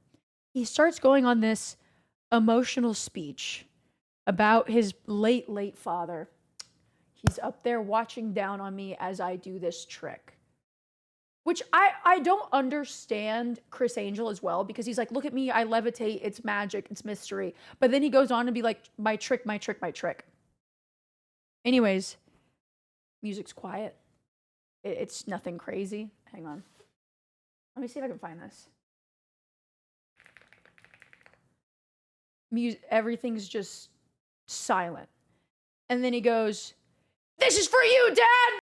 He starts going on this emotional speech about his late father. He's up there watching down on me as I do this trick. Which I don't understand Criss Angel as well, because he's like, look at me, I levitate, it's magic, it's mystery. But then he goes on to be like, my trick. Anyways, music's quiet. It's nothing crazy. Hang on. Let me see if I can find this. Everything's just silent. And then he goes, "This is for you, Dad!"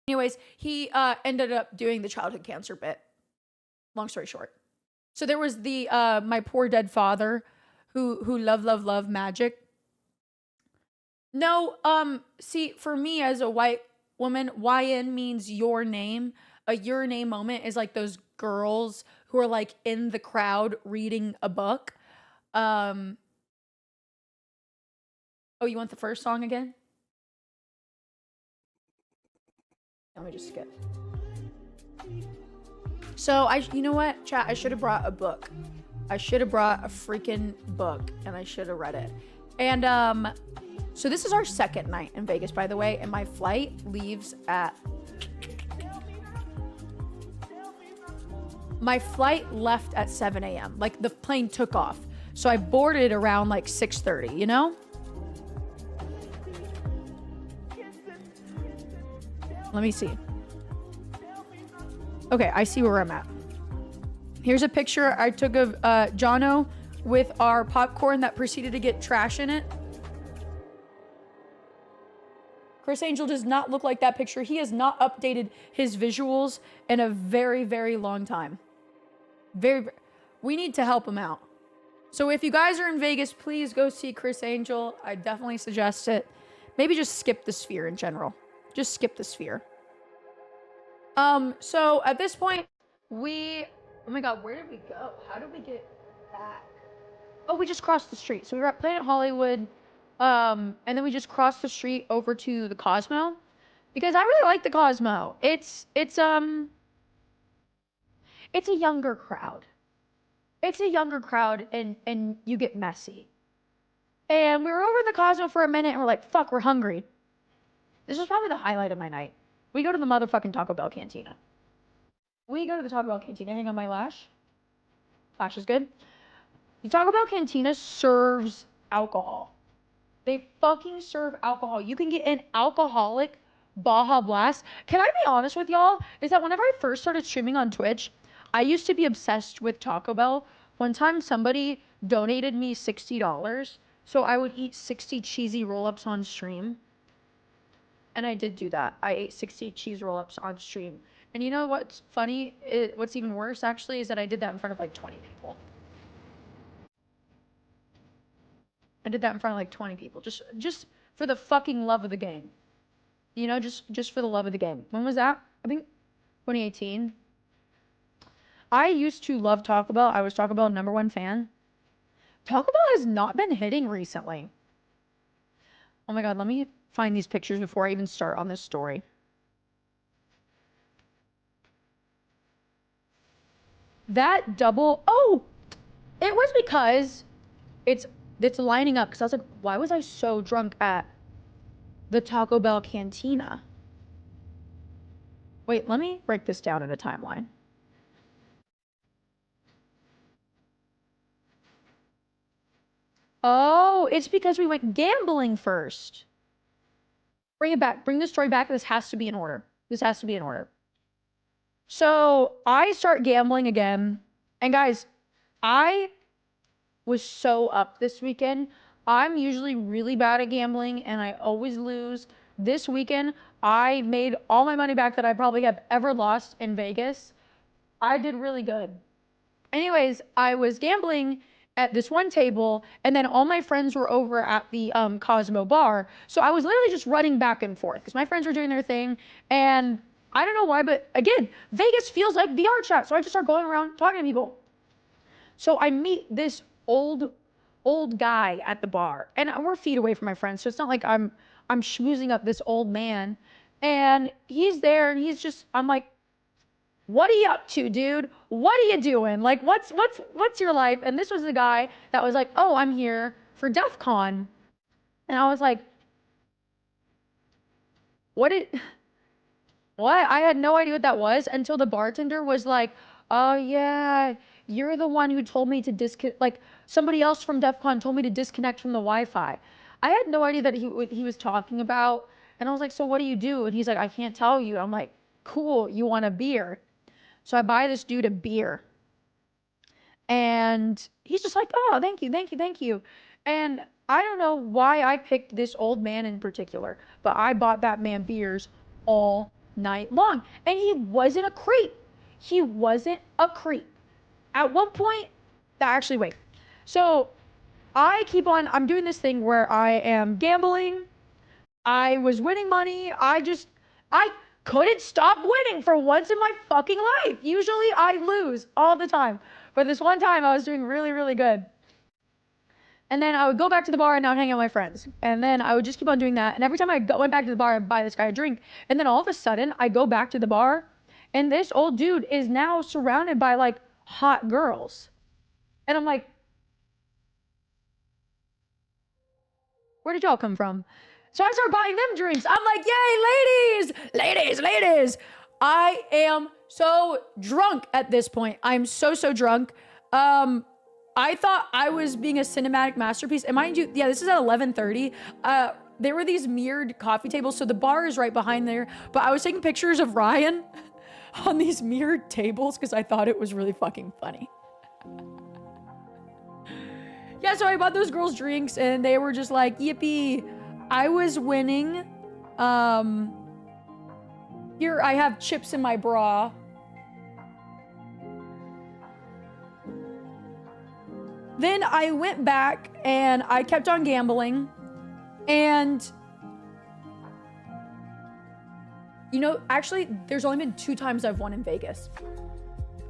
Anyways, he ended up doing the childhood cancer bit. Long story short. So there was the my poor dead father who loved magic. No, see, for me as a white woman, YN means your name. A your name moment is like those girls who are like in the crowd reading a book. Oh, you want the first song again? Let me just skip. So you know what, chat? I should have brought a book. I should have brought a freaking book, and I should have read it. And so this is our second night in Vegas, by the way, and my flight leaves at. My flight left at 7 a.m. Like, the plane took off, so I boarded around like 6:30. You know. Let me see. Okay, I see where I'm at. Here's a picture I took of Jono with our popcorn that proceeded to get trash in it. Criss Angel does not look like that picture. He has not updated his visuals in a very, very long time. We need to help him out. So if you guys are in Vegas, please go see Criss Angel. I definitely suggest it. Maybe just skip the Sphere in general. Just skip the Sphere. So at this point, oh my God, where did we go? How did we get back? Oh, we just crossed the street. So we were at Planet Hollywood, and then we just crossed the street over to the Cosmo, because I really like the Cosmo. It's a younger crowd. It's a younger crowd, and you get messy. And we were over in the Cosmo for a minute, and we're like, fuck, we're hungry. This was probably the highlight of my night. We go to the motherfucking Taco Bell Cantina. Hang on, my lash. Lash is good. The Taco Bell Cantina serves alcohol. They fucking serve alcohol. You can get an alcoholic Baja Blast. Can I be honest with y'all? Is that whenever I first started streaming on Twitch, I used to be obsessed with Taco Bell. One time somebody donated me $60, so I would eat 60 cheesy roll-ups on stream. And I did do that. I ate 60 cheese roll-ups on stream. And you know what's funny? What's even worse, actually, is that I did that in front of like 20 people. I did that in front of like 20 people, just for the fucking love of the game. You know, just for the love of the game. When was that? I think 2018. I used to love Taco Bell. I was Taco Bell #1 fan. Taco Bell has not been hitting recently. Oh my God, let me find these pictures before I even start on this story. That double, oh, it was because it's lining up, because I was like, why was I so drunk at the Taco Bell Cantina? Wait, let me break this down in a timeline. Oh, it's because we went gambling first. Bring it back. Bring the story back. This has to be in order. This has to be in order. So I start gambling again. And guys, I was so up this weekend. I'm usually really bad at gambling and I always lose. This weekend, I made all my money back that I probably have ever lost in Vegas. I did really good. Anyways, I was gambling at this one table, and then all my friends were over at the Cosmo bar. So I was literally just running back and forth because my friends were doing their thing. And I don't know why, but again, Vegas feels like VR chat. So I just start going around talking to people. So I meet this old guy at the bar, and we're feet away from my friends. So it's not like I'm schmoozing up this old man. And he's there, and he's just, I'm like, what are you up to, dude? What are you doing? Like, what's your life? And this was the guy that was like, oh, I'm here for DEF CON. And I was like, what? I had no idea what that was until the bartender was like, oh yeah, you're the one who told me to disconnect, like somebody else from DEF CON told me to disconnect from the Wi-Fi. I had no idea that he was talking about. And I was like, so what do you do? And he's like, I can't tell you. I'm like, cool, you want a beer? So I buy this dude a beer. And he's just like, oh, thank you, thank you, thank you. And I don't know why I picked this old man in particular, but I bought that man beers all night long. And he wasn't a creep. He wasn't a creep. At one point, actually, wait. So I'm doing this thing where I am gambling. I was winning money. I couldn't stop winning for once in my fucking life. Usually I lose all the time. But this one time I was doing really, really good. And then I would go back to the bar and I would hang out with my friends. And then I would just keep on doing that. And every time I went back to the bar, I'd buy this guy a drink. And then all of a sudden I go back to the bar and this old dude is now surrounded by like hot girls. And I'm like, where did y'all come from? So I start buying them drinks. I'm like, yay, ladies. I am so drunk at this point. I'm so drunk. I thought I was being a cinematic masterpiece. And mind you, yeah, this is at 11:30. There were these mirrored coffee tables. So the bar is right behind there. But I was taking pictures of Ryan on these mirrored tables because I thought it was really fucking funny. Yeah, so I bought those girls drinks and they were just like, yippee. I was winning. Here I have chips in my bra. Then I went back and I kept on gambling. And, you know, actually, there's only been 2 times I've won in Vegas.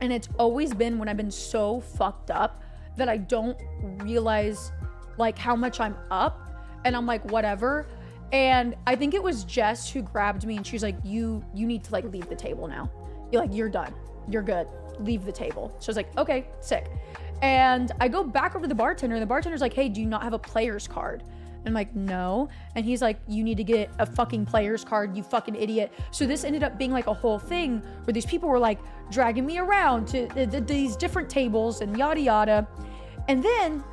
And it's always been when I've been so fucked up that I don't realize, like, how much I'm up. And I'm like, whatever. And I think it was Jess who grabbed me and she was like, you need to like leave the table now. You're done. You're good. Leave the table. So I was like, okay, sick. And I go back over to the bartender and the bartender's like, hey, do you not have a player's card? And I'm like, no. And he's like, you need to get a fucking player's card, you fucking idiot. So this ended up being like a whole thing where these people were like dragging me around to these different tables and yada yada. And then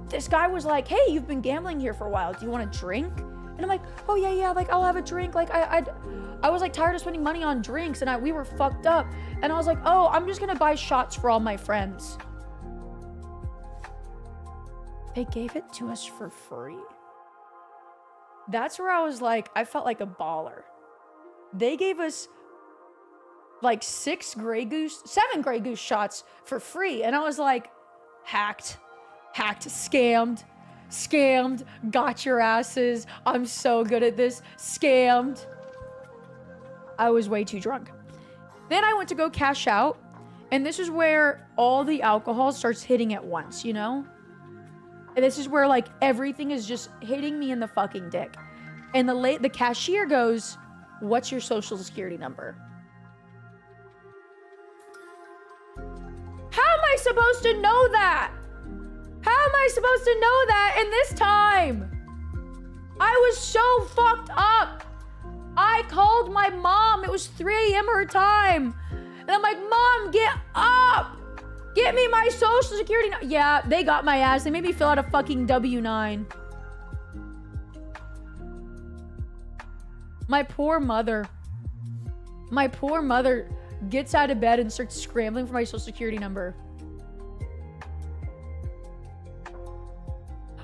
this guy was like, hey, you've been gambling here for a while. Do you want a drink? And I'm like, oh yeah, like I'll have a drink. Like I was like tired of spending money on drinks and we were fucked up. And I was like, oh, I'm just gonna buy shots for all my friends. They gave it to us for free. That's where I was like, I felt like a baller. They gave us like 7 Grey Goose shots for free. And I was like, hacked, scammed. Scammed. Got your asses. I'm so good at this. Scammed. I was way too drunk. Then I went to go cash out. And this is where all the alcohol starts hitting at once, you know? And this is where like everything is just hitting me in the fucking dick. And the cashier goes, "What's your social security number?" How am I supposed to know that? How am I supposed to know that in this time? I was so fucked up. I called my mom. It was 3 a.m. her time. And I'm like, "Mom, get up. Get me my social security." Yeah, they got my ass. They made me fill out a fucking W-9. My poor mother gets out of bed and starts scrambling for my social security number.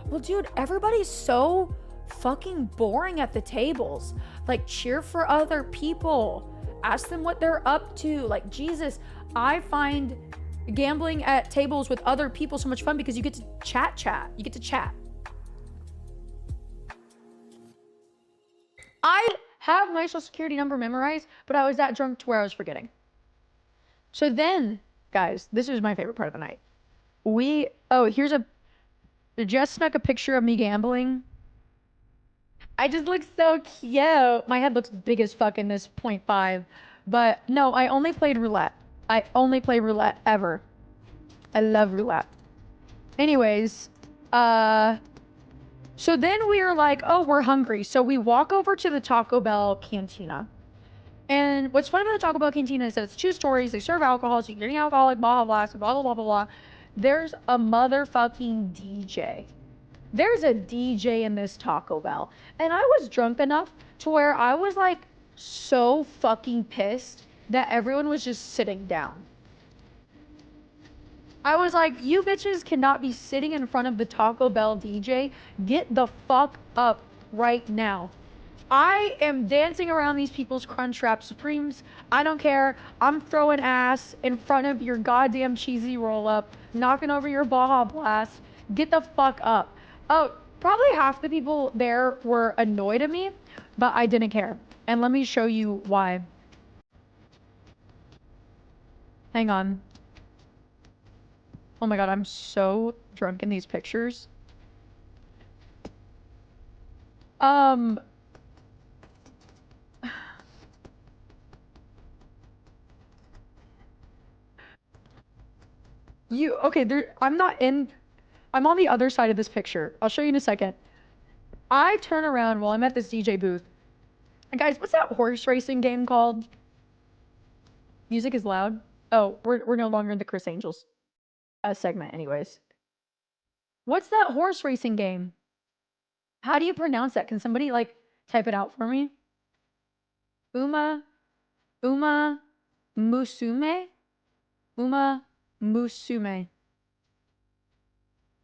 Well, dude, everybody's so fucking boring at the tables. Like, cheer for other people. Ask them what they're up to. Like, Jesus, I find gambling at tables with other people so much fun because you get to chat. You get to chat. I have my social security number memorized, but I was that drunk to where I was forgetting. So then, guys, this is my favorite part of the night. Jess snuck a picture of me gambling. I just look so cute. My head looks big as fuck in this 0.5. But no, I only played roulette. I only play roulette ever. I love roulette. Anyways, so then we are like, oh, we're hungry. So we walk over to the Taco Bell cantina. And what's fun about the Taco Bell cantina is that it's 2 stories. They serve alcohol, so you're getting alcoholic, blah, blah, blah, blah, blah, blah, blah. There's a motherfucking DJ. There's a DJ in this Taco Bell. And I was drunk enough to where I was like so fucking pissed that everyone was just sitting down. I was like, you bitches cannot be sitting in front of the Taco Bell DJ. Get the fuck up right now. I am dancing around these people's Crunchwrap Supremes. I don't care. I'm throwing ass in front of your goddamn cheesy roll-up, knocking over your Baja Blast. Get the fuck up. Oh, probably half the people there were annoyed at me, but I didn't care. And let me show you why. Hang on. Oh my god, I'm so drunk in these pictures. I'm on the other side of this picture. I'll show you in a second. I turn around while I'm at this DJ booth. And guys, what's that horse racing game called? Music is loud. Oh, we're no longer in the Chris Angels segment anyways. What's that horse racing game? How do you pronounce that? Can somebody like type it out for me? Uma Musume? Uma Musume.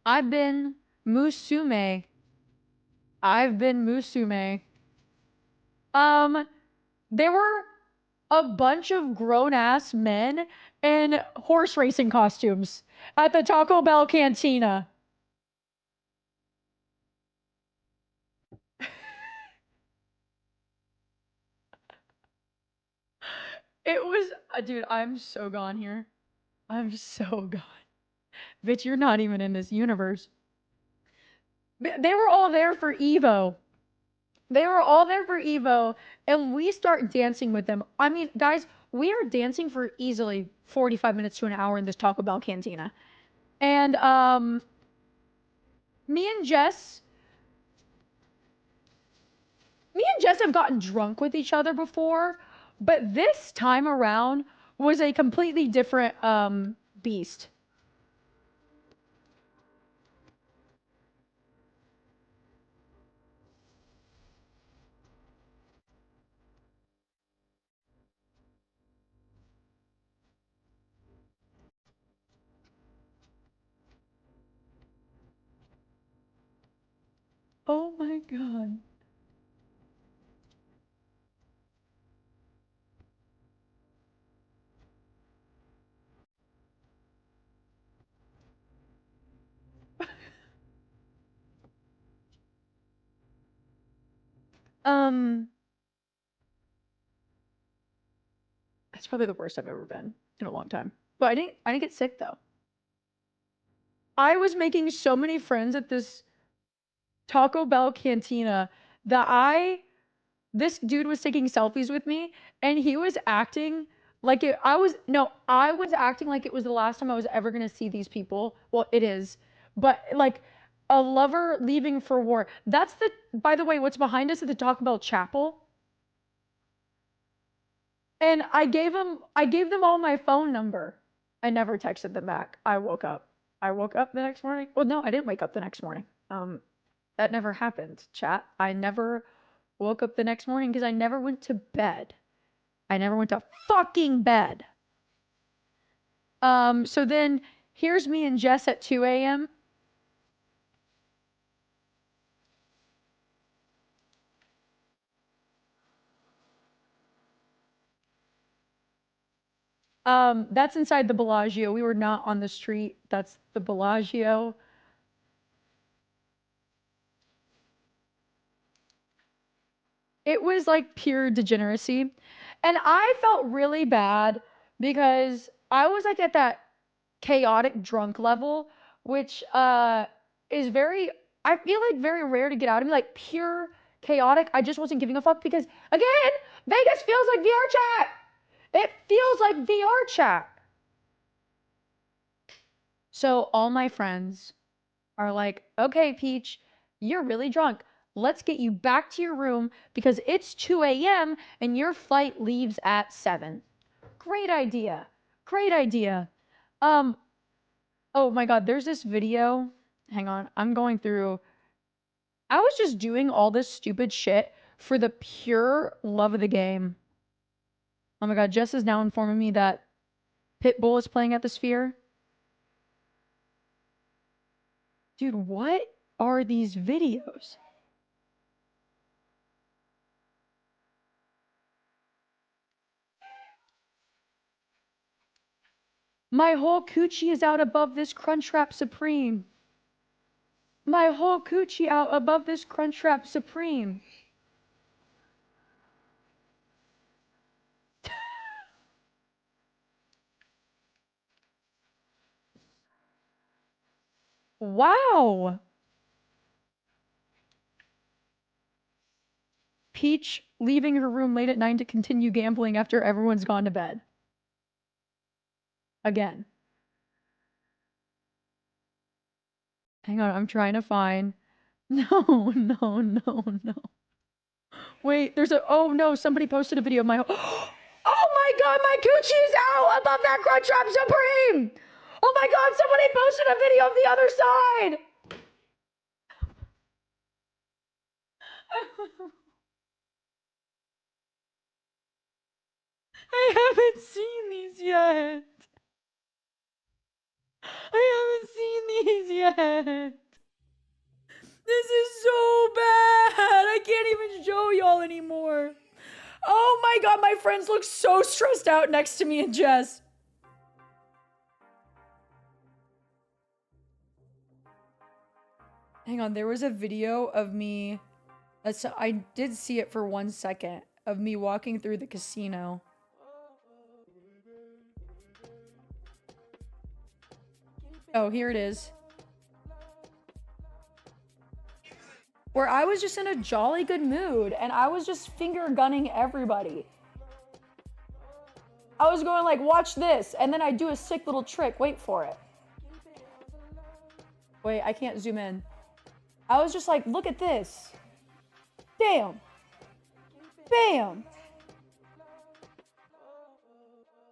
I've been Musume. There were a bunch of grown-ass men in horse racing costumes at the Taco Bell cantina. It was, dude, I'm so gone here. I'm so gone. Bitch, you're not even in this universe. They were all there for Evo. And we start dancing with them. I mean, guys, we are dancing for easily 45 minutes to an hour in this Taco Bell cantina. And, me and Jess have gotten drunk with each other before, but this time around was a completely different, beast. Oh my god. That's probably the worst I've ever been in a long time. But I didn't get sick though. I was making so many friends at this Taco Bell cantina that this dude was taking selfies with me and he was acting like I was acting like it was the last time I was ever gonna see these people. Well, it is, but like a lover leaving for war. By the way, what's behind us at the Taco Bell chapel. And I gave them all my phone number. I never texted them back. I woke up the next morning. Well, no, I didn't wake up the next morning. That never happened, chat. I never woke up the next morning because I never went to bed. I never went to fucking bed. So then here's me and Jess at 2 a.m. That's inside the Bellagio. We were not on the street. That's the Bellagio. It was like pure degeneracy. And I felt really bad because I was like at that chaotic drunk level, which is I feel like very rare to get out of me, like pure chaotic. I just wasn't giving a fuck because again, Vegas feels like VR chat. It feels like VR chat. So all my friends are like, okay, Peach, you're really drunk. Let's get you back to your room because it's 2 a.m. and your flight leaves at 7. Great idea. Great idea. Oh my God, there's this video. Hang on, I'm going through. I was just doing all this stupid shit for the pure love of the game. Oh my God, Jess is now informing me that Pitbull is playing at the Sphere. Dude, what are these videos? My whole coochie is out above this Crunchwrap Supreme. My whole coochie out above this Crunchwrap Supreme. Wow. Peach leaving her room late at night to continue gambling after everyone's gone to bed. Again. Hang on, I'm trying to find. No. Wait, oh no, somebody posted a video of my, oh my God, my coochie's out above that Crunchwrap Supreme. Oh my God, somebody posted a video of the other side. I haven't seen these yet. I haven't seen these yet. This is so bad. I can't even show y'all anymore. Oh my God, my friends look so stressed out next to me and Jess. Hang on, there was a video of me. I did see it for 1 second of me walking through the casino. Oh, here it is. Where I was just in a jolly good mood and I was just finger gunning everybody. I was going like, watch this, and then I do a sick little trick. Wait for it. Wait, I can't zoom in. I was just like, look at this. Damn. Bam.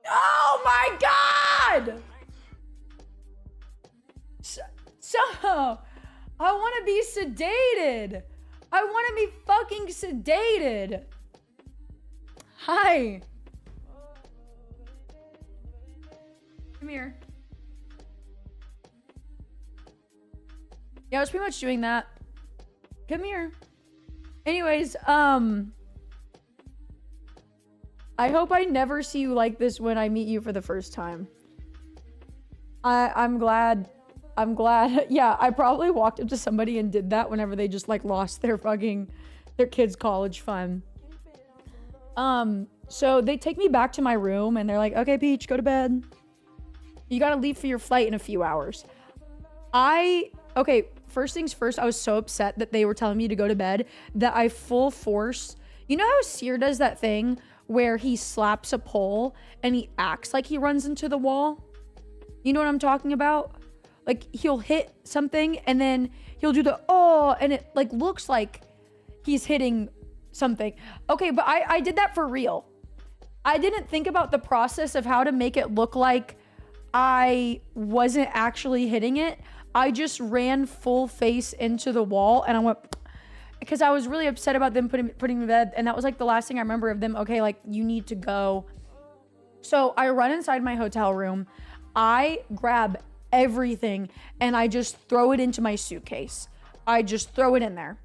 Oh my God! So, I want to be sedated. I want to be fucking sedated. Hi. Come here. Yeah, I was pretty much doing that. Come here. Anyways, I hope I never see you like this when I meet you for the first time. I'm glad. Yeah, I probably walked up to somebody and did that whenever they just like lost their fucking their kids' college fund. So they take me back to my room and they're like, okay, Peach, go to bed. You gotta leave for your flight in a few hours. Okay, first things first, I was so upset that they were telling me to go to bed that I full force. You know how Seer does that thing where he slaps a pole and he acts like he runs into the wall? You know what I'm talking about? Like he'll hit something and then he'll do the oh, and it like looks like he's hitting something. Okay, but I did that for real. I didn't think about the process of how to make it look like I wasn't actually hitting it. I just ran full face into the wall and I went, because I was really upset about them putting me to bed. And that was like the last thing I remember of them. Okay, like you need to go. So I run inside my hotel room. I grab everything and I just throw it into my suitcase. I just throw it in there.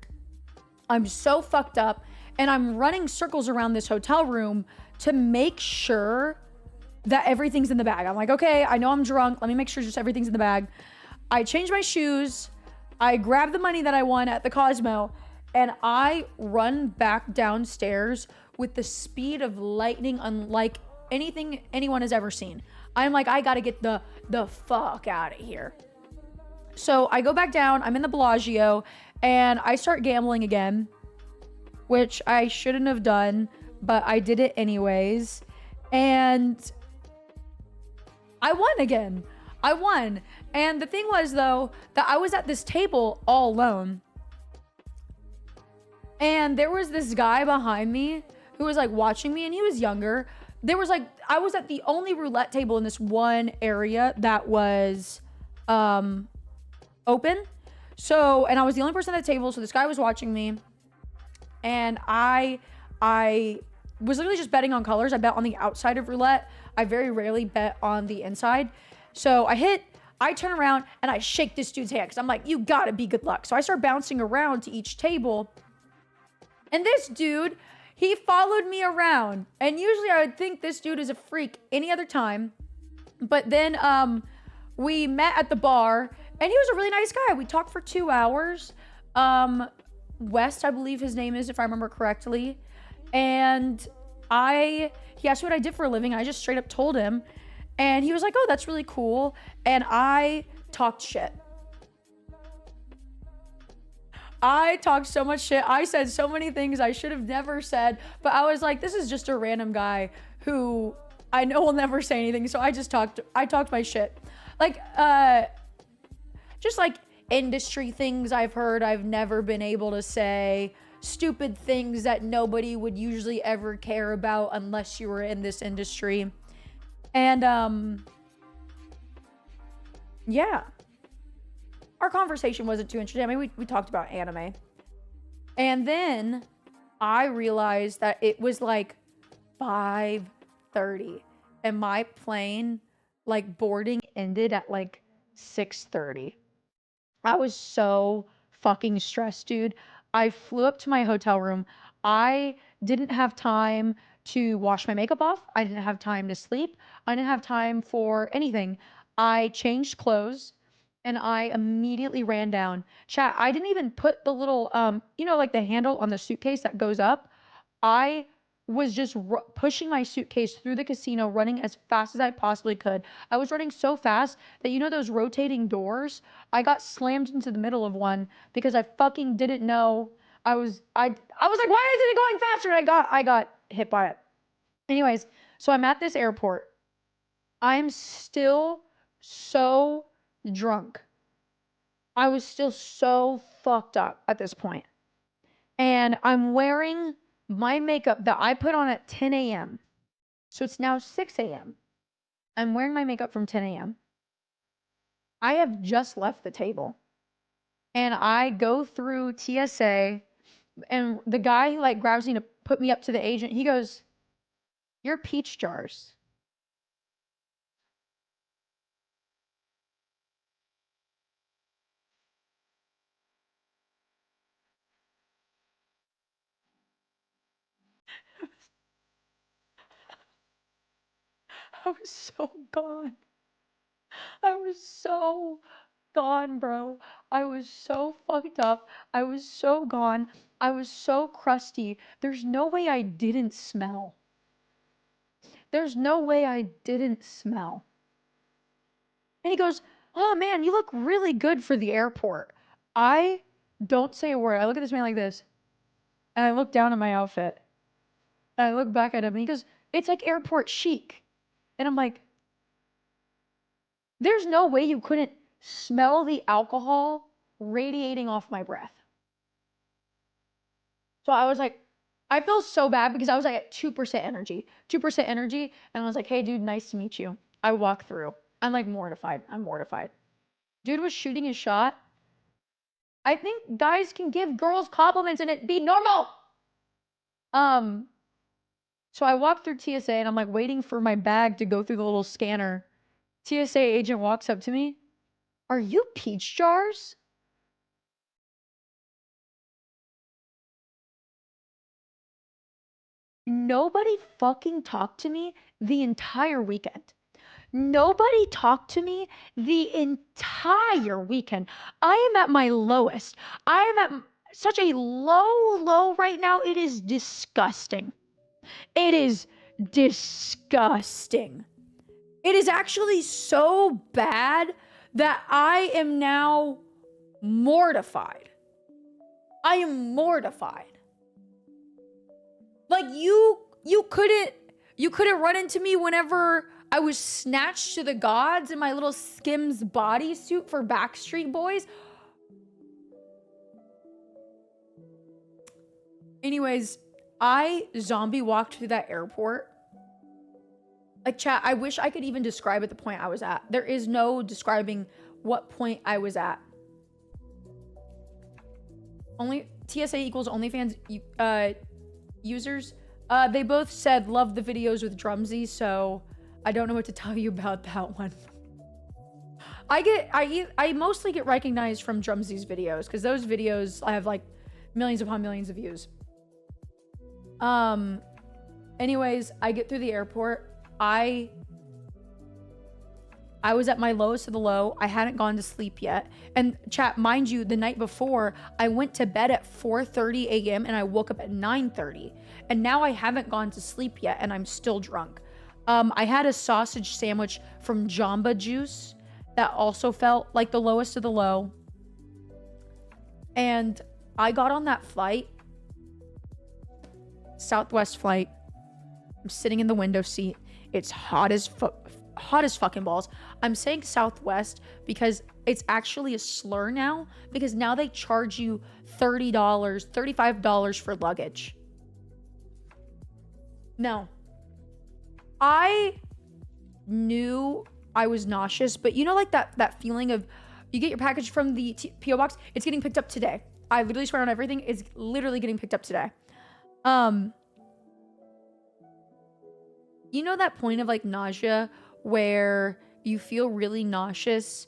I'm so fucked up and I'm running circles around this hotel room to make sure that everything's in the bag. I'm like, okay, I know I'm drunk. Let me make sure just everything's in the bag. I change my shoes. I grab the money that I won at the Cosmo and I run back downstairs with the speed of lightning, unlike anything anyone has ever seen. I'm like, I gotta get the fuck out of here. So I go back down. I'm in the Bellagio and I start gambling again, which I shouldn't have done, but I did it anyways. And I won again. I won. And the thing was, though, that I was at this table all alone. And there was this guy behind me who was like watching me and he was younger. There was like, I was at the only roulette table in this one area that was open. So, and I was the only person at the table. So this guy was watching me and I was literally just betting on colors. I bet on the outside of roulette. I very rarely bet on the inside. So I turn around and I shake this dude's hand because I'm like, you gotta be good luck. So I start bouncing around to each table. And this dude, he followed me around. And usually I would think this dude is a freak any other time. But then we met at the bar and he was a really nice guy. We talked for 2 hours. West, I believe his name is, if I remember correctly. And he asked me what I did for a living. I just straight up told him. And he was like, oh, that's really cool. And I talked shit. I talked so much shit. I said so many things I should have never said. But I was like, this is just a random guy who I know will never say anything. So I talked my shit. Like, just like industry things I've heard I've never been able to say. Stupid things that nobody would usually ever care about unless you were in this industry. And yeah, our conversation wasn't too interesting. I mean, we talked about anime. And then I realized that it was like 5:30 and my plane like boarding ended at like 6:30. I was so fucking stressed, dude. I flew up to my hotel room. I didn't have time to wash my makeup off. I didn't have time to sleep. I didn't have time for anything. I changed clothes and I immediately ran down. Chat, I didn't even put the little, like the handle on the suitcase that goes up. I was just pushing my suitcase through the casino, running as fast as I possibly could. I was running so fast that those rotating doors? I got slammed into the middle of one because I fucking didn't know. I was like, why isn't it going faster? And I got hit by it. Anyways, so I'm at this airport. I'm still so drunk. I was still so fucked up at this point. And I'm wearing my makeup that I put on at 10 a.m. So it's now 6 a.m. I'm wearing my makeup from 10 a.m. I have just left the table. And I go through TSA and the guy who like grabs me to put me up to the agent, he goes, "You're peach jars." I was so gone. I was so gone, bro. I was so fucked up. I was so gone. I was so crusty. There's no way I didn't smell. There's no way I didn't smell. And he goes, "Oh man, you look really good for the airport." I don't say a word. I look at this man like this, and I look down at my outfit. And I look back at him, and he goes, "It's like airport chic." And I'm like, there's no way you couldn't smell the alcohol radiating off my breath. So I was like, I feel so bad because I was like at 2% energy. 2% energy. And I was like, "Hey, dude, nice to meet you." I walk through. I'm like mortified. I'm mortified. Dude was shooting his shot. I think guys can give girls compliments and it be normal. So I walk through TSA and I'm like waiting for my bag to go through the little scanner. TSA agent walks up to me. "Are you peach jars?" Nobody fucking talked to me the entire weekend. Nobody talked to me the entire weekend. I am at my lowest. I am at such a low right now. It is disgusting. It is disgusting. It is actually so bad that I am now mortified. I am mortified. Like you couldn't run into me whenever I was snatched to the gods in my little Skims bodysuit for Backstreet Boys. Anyways, I zombie walked through that airport. Like, chat, I wish I could even describe at the point I was at. There is no describing what point I was at. Only TSA equals OnlyFans users. They both said love the videos with Drumsy, so I don't know what to tell you about that one. I mostly get recognized from Drumsy's videos because those videos I have like millions upon millions of views. Anyways, I get through the airport. I was at my lowest of the low. I hadn't gone to sleep yet. And chat, mind you, the night before, I went to bed at 4:30 a.m. and I woke up at 9:30. And now I haven't gone to sleep yet and I'm still drunk. I had a sausage sandwich from Jamba Juice that also felt like the lowest of the low. And I got on that flight, Southwest flight. I'm sitting in the window seat. It's hot as fucking balls. I'm saying Southwest because it's actually a slur now because now they charge you $30, $35 for luggage. No. I knew I was nauseous, but you know like that feeling of you get your package from the P.O. box, it's getting picked up today. I literally swear on everything, it's literally getting picked up today. You know that point of like nausea where you feel really nauseous,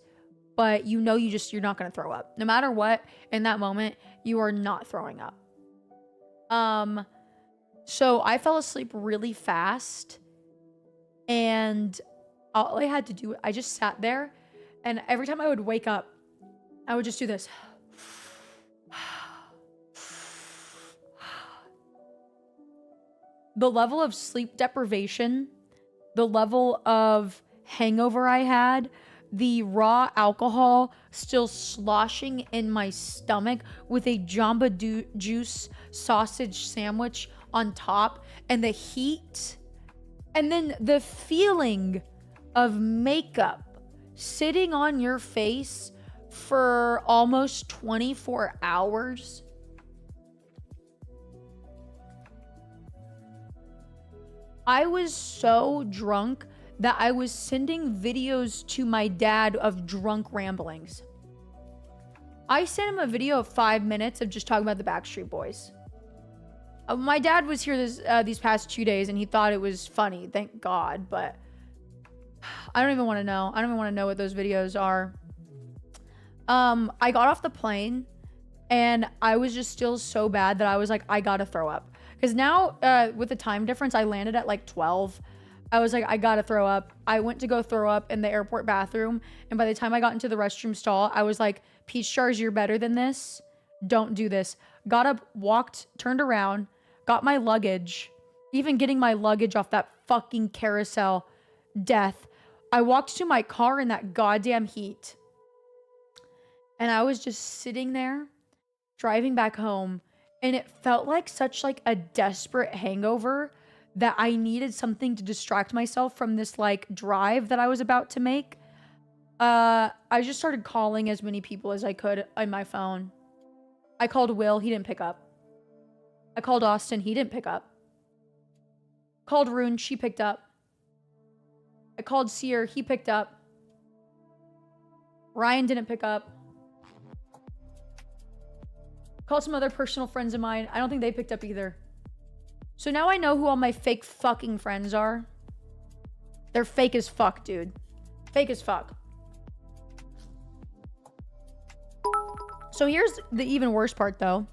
but you know you're not going to throw up. No matter what, in that moment, you are not throwing up. So I fell asleep really fast and all I had to do, I just sat there and every time I would wake up, I would just do this. The level of sleep deprivation, the level of hangover I had, the raw alcohol still sloshing in my stomach with a Jamba Juice sausage sandwich on top, and the heat, and then the feeling of makeup sitting on your face for almost 24 hours. I was so drunk that I was sending videos to my dad of drunk ramblings. I sent him a video of 5 minutes of just talking about the Backstreet Boys. My dad was here these past 2 days and he thought it was funny, thank God, but I don't even want to know. I don't even want to know what those videos are. I got off the plane and I was just still so bad that I was like, I gotta throw up. Because now, with the time difference, I landed at like 12. I was like, I gotta throw up. I went to go throw up in the airport bathroom, and by the time I got into the restroom stall, I was like, Peach Jars, you're better than this. Don't do this. Got up, walked, turned around, got my luggage. Even getting my luggage off that fucking carousel. Death. I walked to my car in that goddamn heat. And I was just sitting there, driving back home, and it felt like such like a desperate hangover that I needed something to distract myself from this like drive that I was about to make. I just started calling as many people as I could on my phone. I called Will, he didn't pick up. I called Austin, he didn't pick up. Called Rune, she picked up. I called Seer, he picked up. Ryan didn't pick up. Called some other personal friends of mine. I don't think they picked up either. So now I know who all my fake fucking friends are. They're fake as fuck, dude. Fake as fuck. So here's the even worse part, though.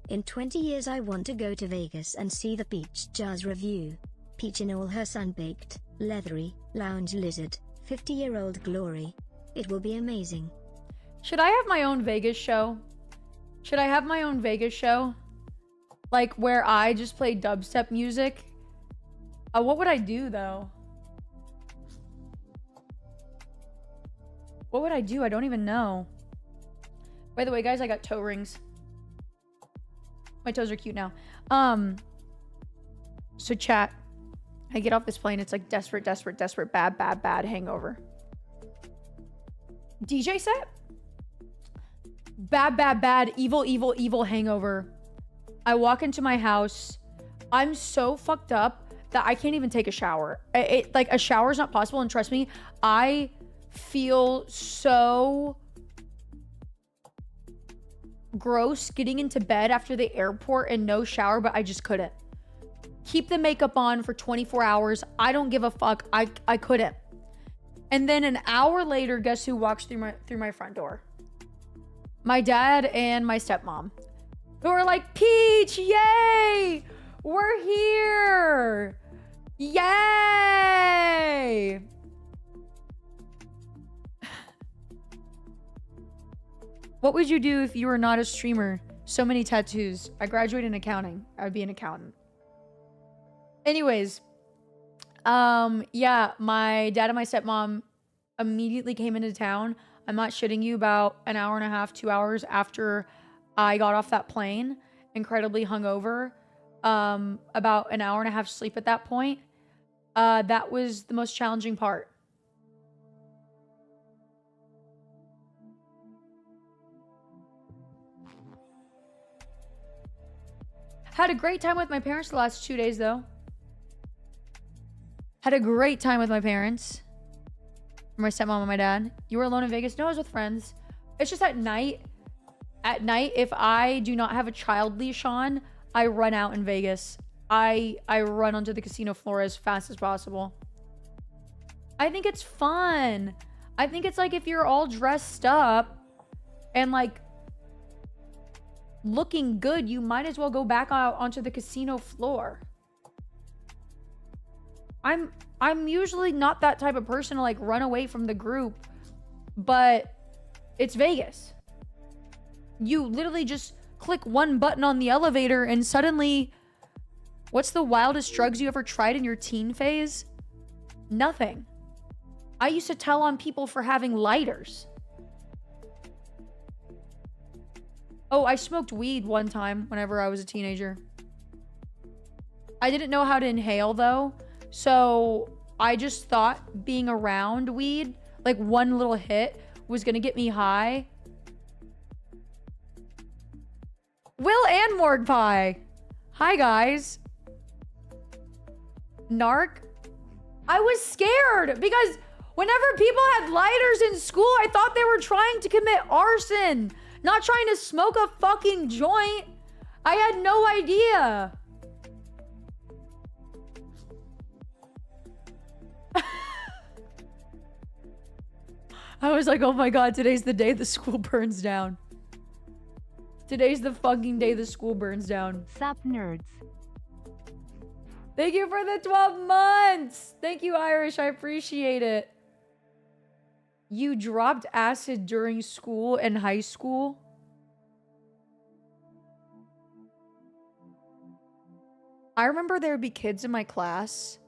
In 20 years I want to go to Vegas and see the Peach Jars review. Peach in all her sun-baked, leathery, lounge lizard, 50-year-old glory. It will be amazing. Should I have my own Vegas show? Should I have my own Vegas show? Like, where I just play dubstep music? What would I do, though? What would I do? I don't even know. By the way, guys, I got toe rings. My toes are cute now. So chat. I get off this plane. It's like desperate, desperate, desperate, bad, bad, bad hangover. DJ set? Bad, bad, bad, evil, evil, evil hangover. I walk into my house. I'm so fucked up that I can't even take a shower. Like, a shower is not possible. And trust me, I feel so gross getting into bed after the airport and no shower, but I just couldn't. Keep the makeup on for 24 hours. I don't give a fuck. I couldn't. And then an hour later, guess who walks through my front door? My dad and my stepmom, who are like, Peach, yay! We're here! Yay! What would you do if you were not a streamer? So many tattoos. I graduated in accounting. I would be an accountant. Anyways, yeah, my dad and my stepmom immediately came into town. I'm not shitting you, about an hour and a half, 2 hours after I got off that plane, incredibly hungover, about an hour and a half sleep at that point. That was the most challenging part. Had a great time with my parents the last 2 days, though. Had a great time with my parents. My stepmom and my dad. You were alone in Vegas? No, I was with friends. It's just at night. At night, if I do not have a child leash on, I run out in Vegas. I run onto the casino floor as fast as possible. I think it's fun. I think it's like if you're all dressed up and like looking good, you might as well go back out onto the casino floor. I'm usually not that type of person to like run away from the group, but it's Vegas. You literally just click one button on the elevator and suddenly, what's the wildest drugs you ever tried in your teen phase? Nothing. I used to tell on people for having lighters. Oh, I smoked weed one time whenever I was a teenager. I didn't know how to inhale though. So I just thought being around weed, like one little hit, was gonna get me high. Will and Morg Pie. Hi guys. Narc. I was scared because whenever people had lighters in school, I thought they were trying to commit arson, not trying to smoke a fucking joint. I had no idea. I was like, oh my god, today's the day the school burns down. Today's the fucking day the school burns down. Sup, nerds? Thank you for the 12 months. Thank you, Irish. I appreciate it. You dropped acid during school and high school? I remember there would be kids in my class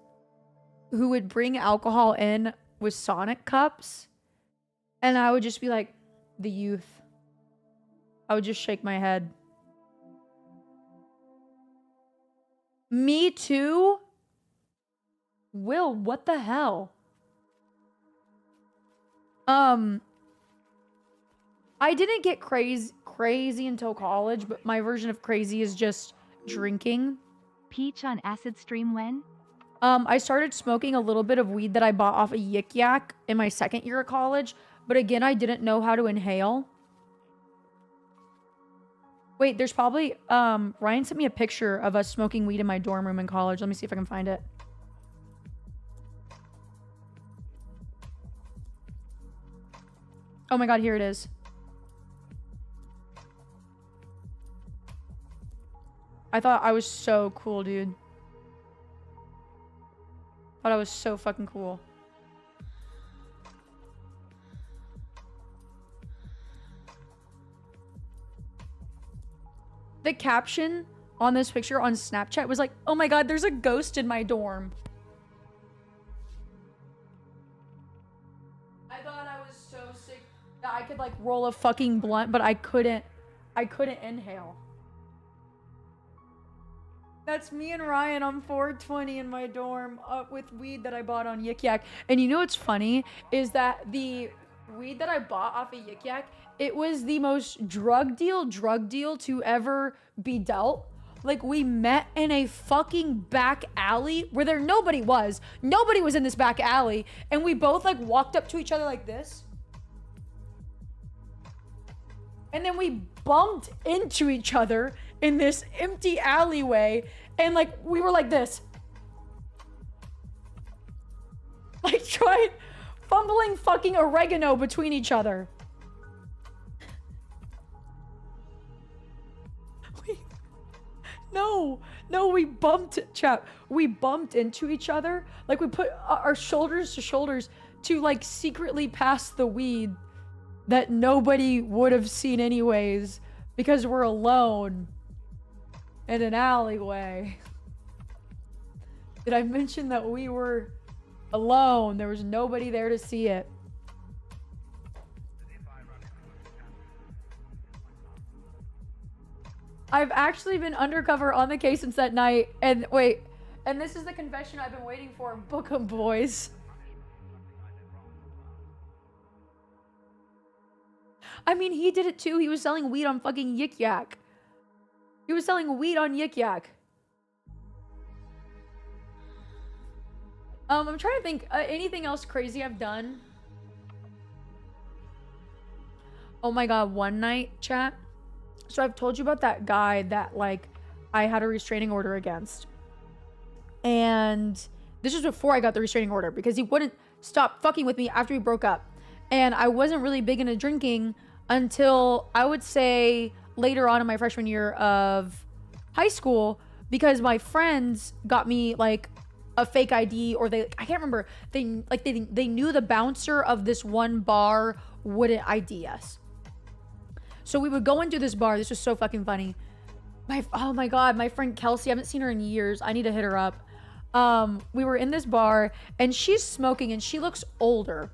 who would bring alcohol in with Sonic cups, and I would just be like, the youth. I would just shake my head. Me too? Will, what the hell? I didn't get crazy until college, but my version of crazy is just drinking. Peach on acid stream when? I started smoking a little bit of weed that I bought off of Yik Yak in my second year of college, but again, I didn't know how to inhale. Wait, there's probably, Ryan sent me a picture of us smoking weed in my dorm room in college. Let me see if I can find it. Oh my god, here it is. I thought I was so cool, dude. Thought I was so fucking cool. The caption on this picture on Snapchat was like, oh my god, there's a ghost in my dorm. I thought I was so sick that I could like roll a fucking blunt, but I couldn't inhale. That's me and Ryan on 420 in my dorm with weed that I bought on Yik Yak. And you know what's funny is that the weed that I bought off of Yik Yak, it was the most drug deal to ever be dealt. Like, we met in a fucking back alley where nobody was in this back alley, and we both like walked up to each other like this, and then we bumped into each other in this empty alleyway, and like we were like this, like trying fumbling fucking oregano between each other. No, we bumped, chap. We bumped into each other. Like, we put our shoulders to shoulders to, like, secretly pass the weed that nobody would have seen anyways because we're alone in an alleyway. Did I mention that we were alone? There was nobody there to see it. I've actually been undercover on the case since that night. And wait, and this is the confession I've been waiting for. Book 'em, boys. I mean, he did it too. He was selling weed on fucking Yik Yak. He was selling weed on Yik Yak. I'm trying to think anything else crazy I've done. Oh my god, one night, chat. So I've told you about that guy that, like, I had a restraining order against. And this was before I got the restraining order because he wouldn't stop fucking with me after we broke up. And I wasn't really big into drinking until, I would say, later on in my freshman year of high school, because my friends got me, like, a fake ID, or I can't remember. They knew the bouncer of this one bar wouldn't ID us. So we would go into this bar. This was so fucking funny. Oh my god, my friend Kelsey, I haven't seen her in years. I need to hit her up. We were in this bar and she's smoking and she looks older.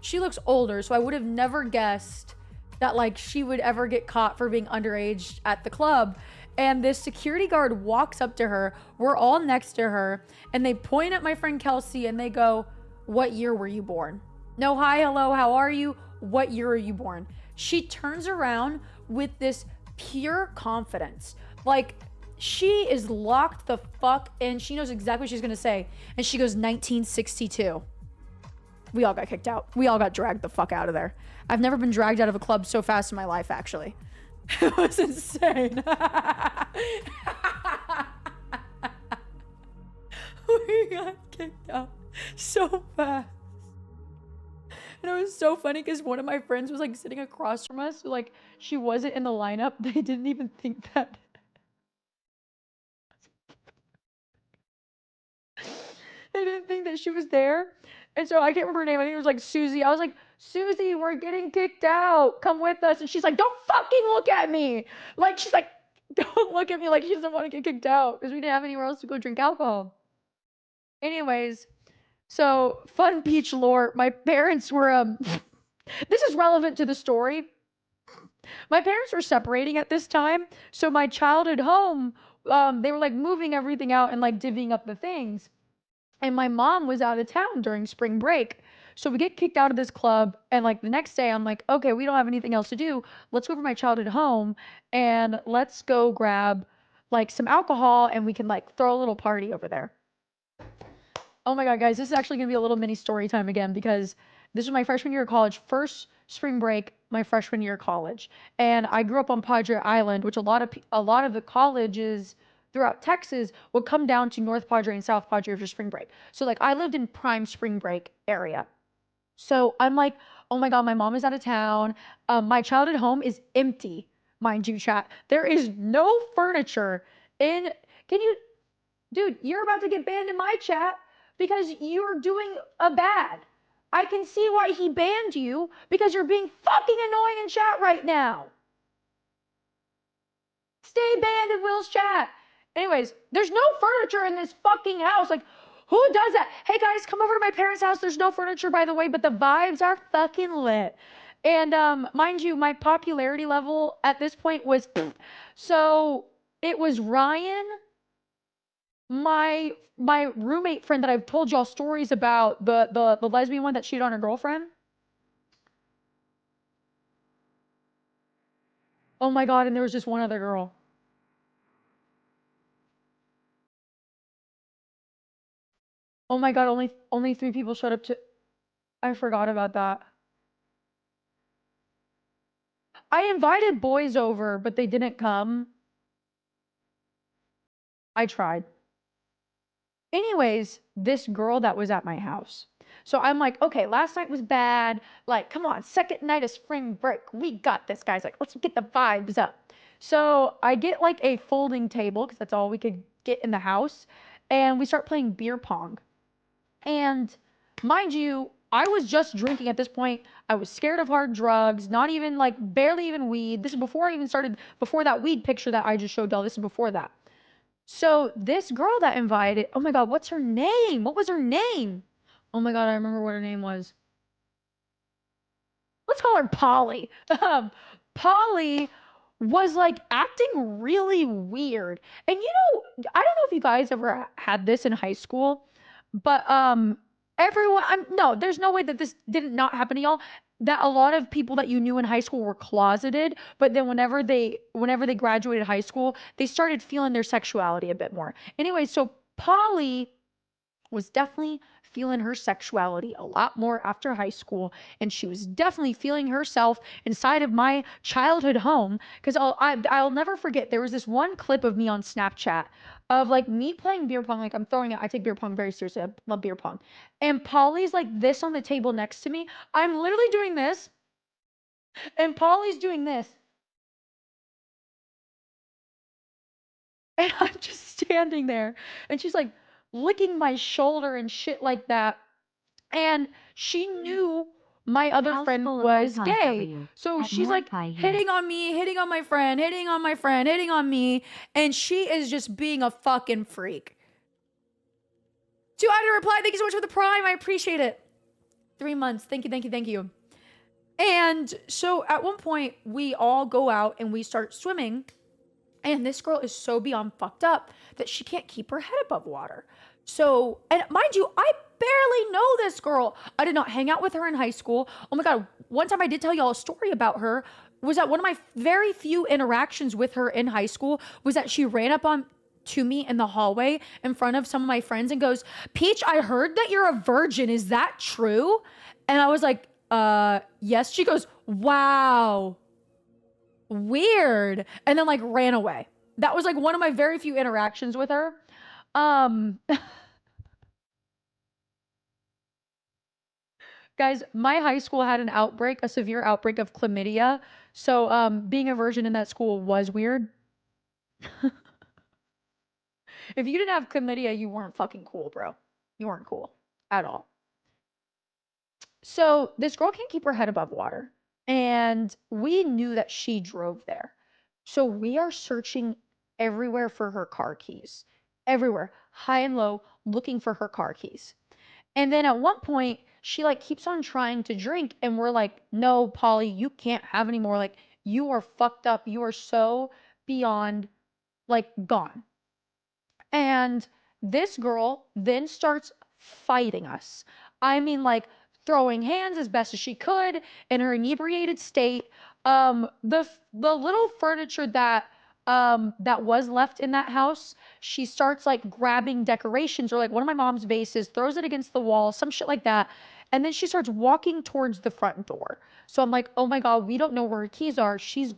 So I would have never guessed that, like, she would ever get caught for being underage at the club. And this security guard walks up to her. We're all next to her and they point at my friend Kelsey and they go, "What year were you born?" No, hi, hello, how are you? What year are you born? She turns around with this pure confidence. Like, she is locked the fuck in. She knows exactly what she's gonna say. And she goes, 1962. We all got kicked out. We all got dragged the fuck out of there. I've never been dragged out of a club so fast in my life, actually. It was insane. We got kicked out so fast. And it was so funny because one of my friends was, like, sitting across from us. So, like, she wasn't in the lineup. They didn't even think that they didn't think that she was there. And so I can't remember her name. I think it was like Susie. I was like, Susie, we're getting kicked out. Come with us. And she's like, don't fucking look at me. Like, she's like, don't look at me like she doesn't want to get kicked out because we didn't have anywhere else to go drink alcohol. Anyways, so fun beach lore. My parents were, this is relevant to the story. My parents were separating at this time. So my childhood home, they were like moving everything out and like divvying up the things. And my mom was out of town during spring break. So we get kicked out of this club. And like the next day, I'm like, okay, we don't have anything else to do. Let's go over to my childhood home and let's go grab like some alcohol and we can like throw a little party over there. Oh my God, guys, this is actually gonna be a little mini story time again because this was my freshman year of college, first spring break, my freshman year of college. And I grew up on Padre Island, which a lot of the colleges throughout Texas would come down to North Padre and South Padre for spring break. So like I lived in prime spring break area. So I'm like, oh my God, my mom is out of town. My childhood home is empty, mind you, chat. There is no furniture in, dude, you're about to get banned in my chat because you're doing a bad. I can see why he banned you because you're being fucking annoying in chat right now. Stay banned in Will's chat. Anyways, there's no furniture in this fucking house. Like, who does that? Hey guys, come over to my parents' house. There's no furniture, by the way, but the vibes are fucking lit. And mind you, my popularity level at this point was so it was Ryan, my roommate friend that I've told y'all stories about, the lesbian one that cheated on her girlfriend. Oh my God, and there was just one other girl. Oh my God, only 3 people showed up to. I forgot about that. I invited boys over, but they didn't come. I tried. Anyways, this girl that was at my house. So I'm like, okay, last night was bad. Like, come on, second night of spring break. We got this, guys. Like, let's get the vibes up. So I get like a folding table because that's all we could get in the house. And we start playing beer pong. And mind you, I was just drinking at this point. I was scared of hard drugs, not even like barely even weed. This is before I even started, before that weed picture that I just showed y'all. This is before that. So this girl that invited, oh my God, what's her name? What was her name? Oh my God, I remember what her name was. Let's call her Polly. Polly was like acting really weird. And you know, I don't know if you guys ever had this in high school, but everyone, no, there's no way that this didn't not happen to y'all. That a lot of people that you knew in high school were closeted, but then whenever they graduated high school, they started feeling their sexuality a bit more. Anyway, so Polly was definitely feeling her sexuality a lot more after high school, and she was definitely feeling herself inside of my childhood home. Because I'll never forget, there was this one clip of me on Snapchat of like me playing beer pong. Like I'm throwing it. I take beer pong very seriously. I love beer pong. And Polly's like this on the table next to me. I'm literally doing this, and Polly's doing this, and I'm just standing there, and she's like licking my shoulder and shit like that. And she knew my other House friend full of was icons gay. for you. So At she's like Mordecai here. hitting on me, hitting on my friend, hitting on my friend, hitting on me. And she is just being a fucking freak. Do I to reply? Thank you so much for the prime. I appreciate it. 3 months. Thank you, thank you, thank you. And so at one point, we all go out and we start swimming. And this girl is so beyond fucked up that she can't keep her head above water. So, and mind you, I barely know this girl. I did not hang out with her in high school. Oh my God. One time I did tell y'all a story about her. Was that one of my very few interactions with her in high school was that she ran up to me in the hallway in front of some of my friends and goes, Peach, I heard that you're a virgin. Is that true? And I was like, yes. She goes, wow, weird. And then like ran away. That was like one of my very few interactions with her. Guys, my high school had an outbreak, a severe outbreak of chlamydia. So being a virgin in that school was weird. If you didn't have chlamydia, you weren't fucking cool, bro. You weren't cool at all. So this girl can't keep her head above water. And we knew that she drove there. So we are searching everywhere for her car keys. Everywhere, high and low, looking for her car keys. And then at one point, she like keeps on trying to drink, and we're like, no, Polly, you can't have any more. Like, you are fucked up. You are so beyond like gone. And this girl then starts fighting us. I mean, like throwing hands as best as she could in her inebriated state. The little furniture that was left in that house, she starts like grabbing decorations or like one of my mom's vases, throws it against the wall, some shit like that. And then she starts walking towards the front door. So I'm like, oh my God, we don't know where her keys are. She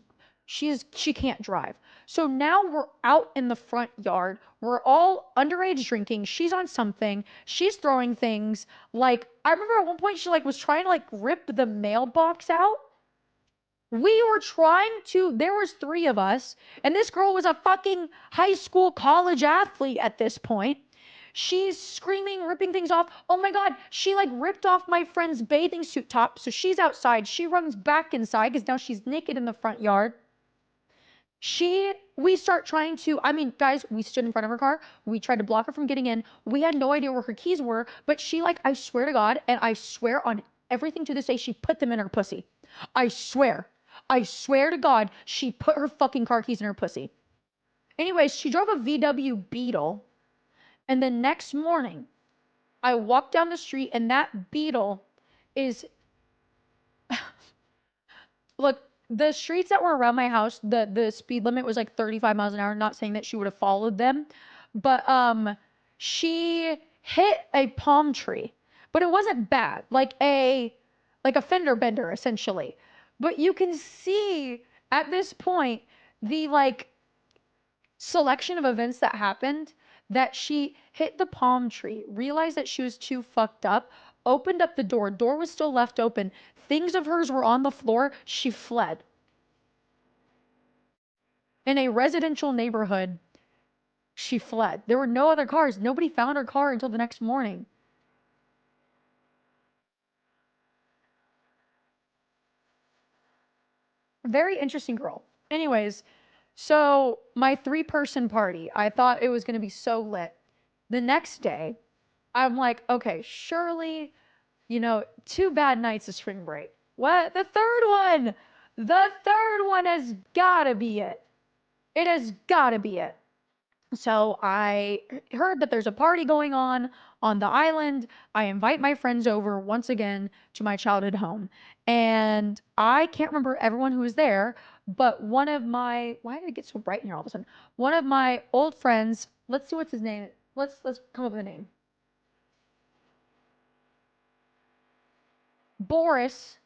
can't drive. So now we're out in the front yard. We're all underage drinking. She's on something. She's throwing things. Like, I remember at one point she like was trying to like rip the mailbox out. We were trying to, there was 3 of us, and this girl was a fucking high school college athlete at this point. She's screaming, ripping things off. Oh my God, she like ripped off my friend's bathing suit top. So she's outside. She runs back inside because now she's naked in the front yard. We start trying to, I mean, guys, we stood in front of her car. We tried to block her from getting in. We had no idea where her keys were, but she like, I swear to God, and I swear on everything to this day, she put them in her pussy. I swear to God, she put her fucking car keys in her pussy. Anyways, she drove a VW Beetle, and the next morning, I walked down the street, and that Beetle is, look, the streets that were around my house, the speed limit was like 35 miles an hour. Not saying that she would have followed them, but she hit a palm tree, but it wasn't bad, like a fender bender essentially. But you can see at this point the like selection of events that happened, that she hit the palm tree, realized that she was too fucked up, opened up the door was still left open, things of hers were on the floor, she fled. In a residential neighborhood, she fled. There were no other cars. Nobody found her car until the next morning. Very interesting girl. Anyways, so my 3-person party, I thought it was going to be so lit. The next day, I'm like, okay, surely, 2 bad nights of spring break. What? The third one! The third one has gotta be it. It has gotta be it. So I heard that there's a party going on the island. I invite my friends over once again to my childhood home. And I can't remember everyone who was there, but one of my, why did it get so bright in here all of a sudden? One of my old friends, let's see what's his name. Let's come up with a name. Boris,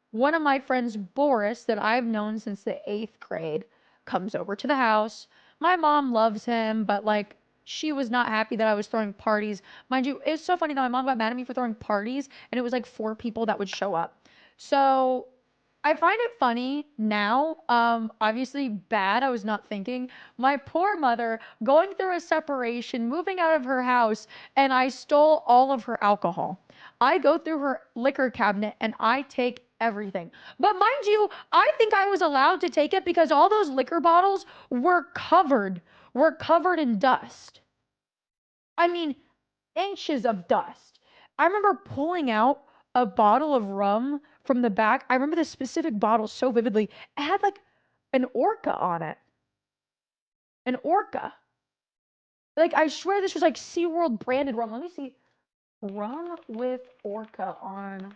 one of my friends, Boris, that I've known since the 8th grade, comes over to the house. My mom loves him, but like she was not happy that I was throwing parties. Mind you, it's so funny that my mom got mad at me for throwing parties, and it was like 4 people that would show up. So I find it funny now. Obviously bad. I was not thinking. My poor mother going through a separation, moving out of her house, and I stole all of her alcohol. I go through her liquor cabinet and I take everything. But mind you, I think I was allowed to take it because all those liquor bottles were covered in dust. I mean, inches of dust. I remember pulling out a bottle of rum from the back. I remember this specific bottle so vividly. It had like an orca on it. An orca. Like, I swear this was like SeaWorld branded rum. Let me see. Rum with orca on.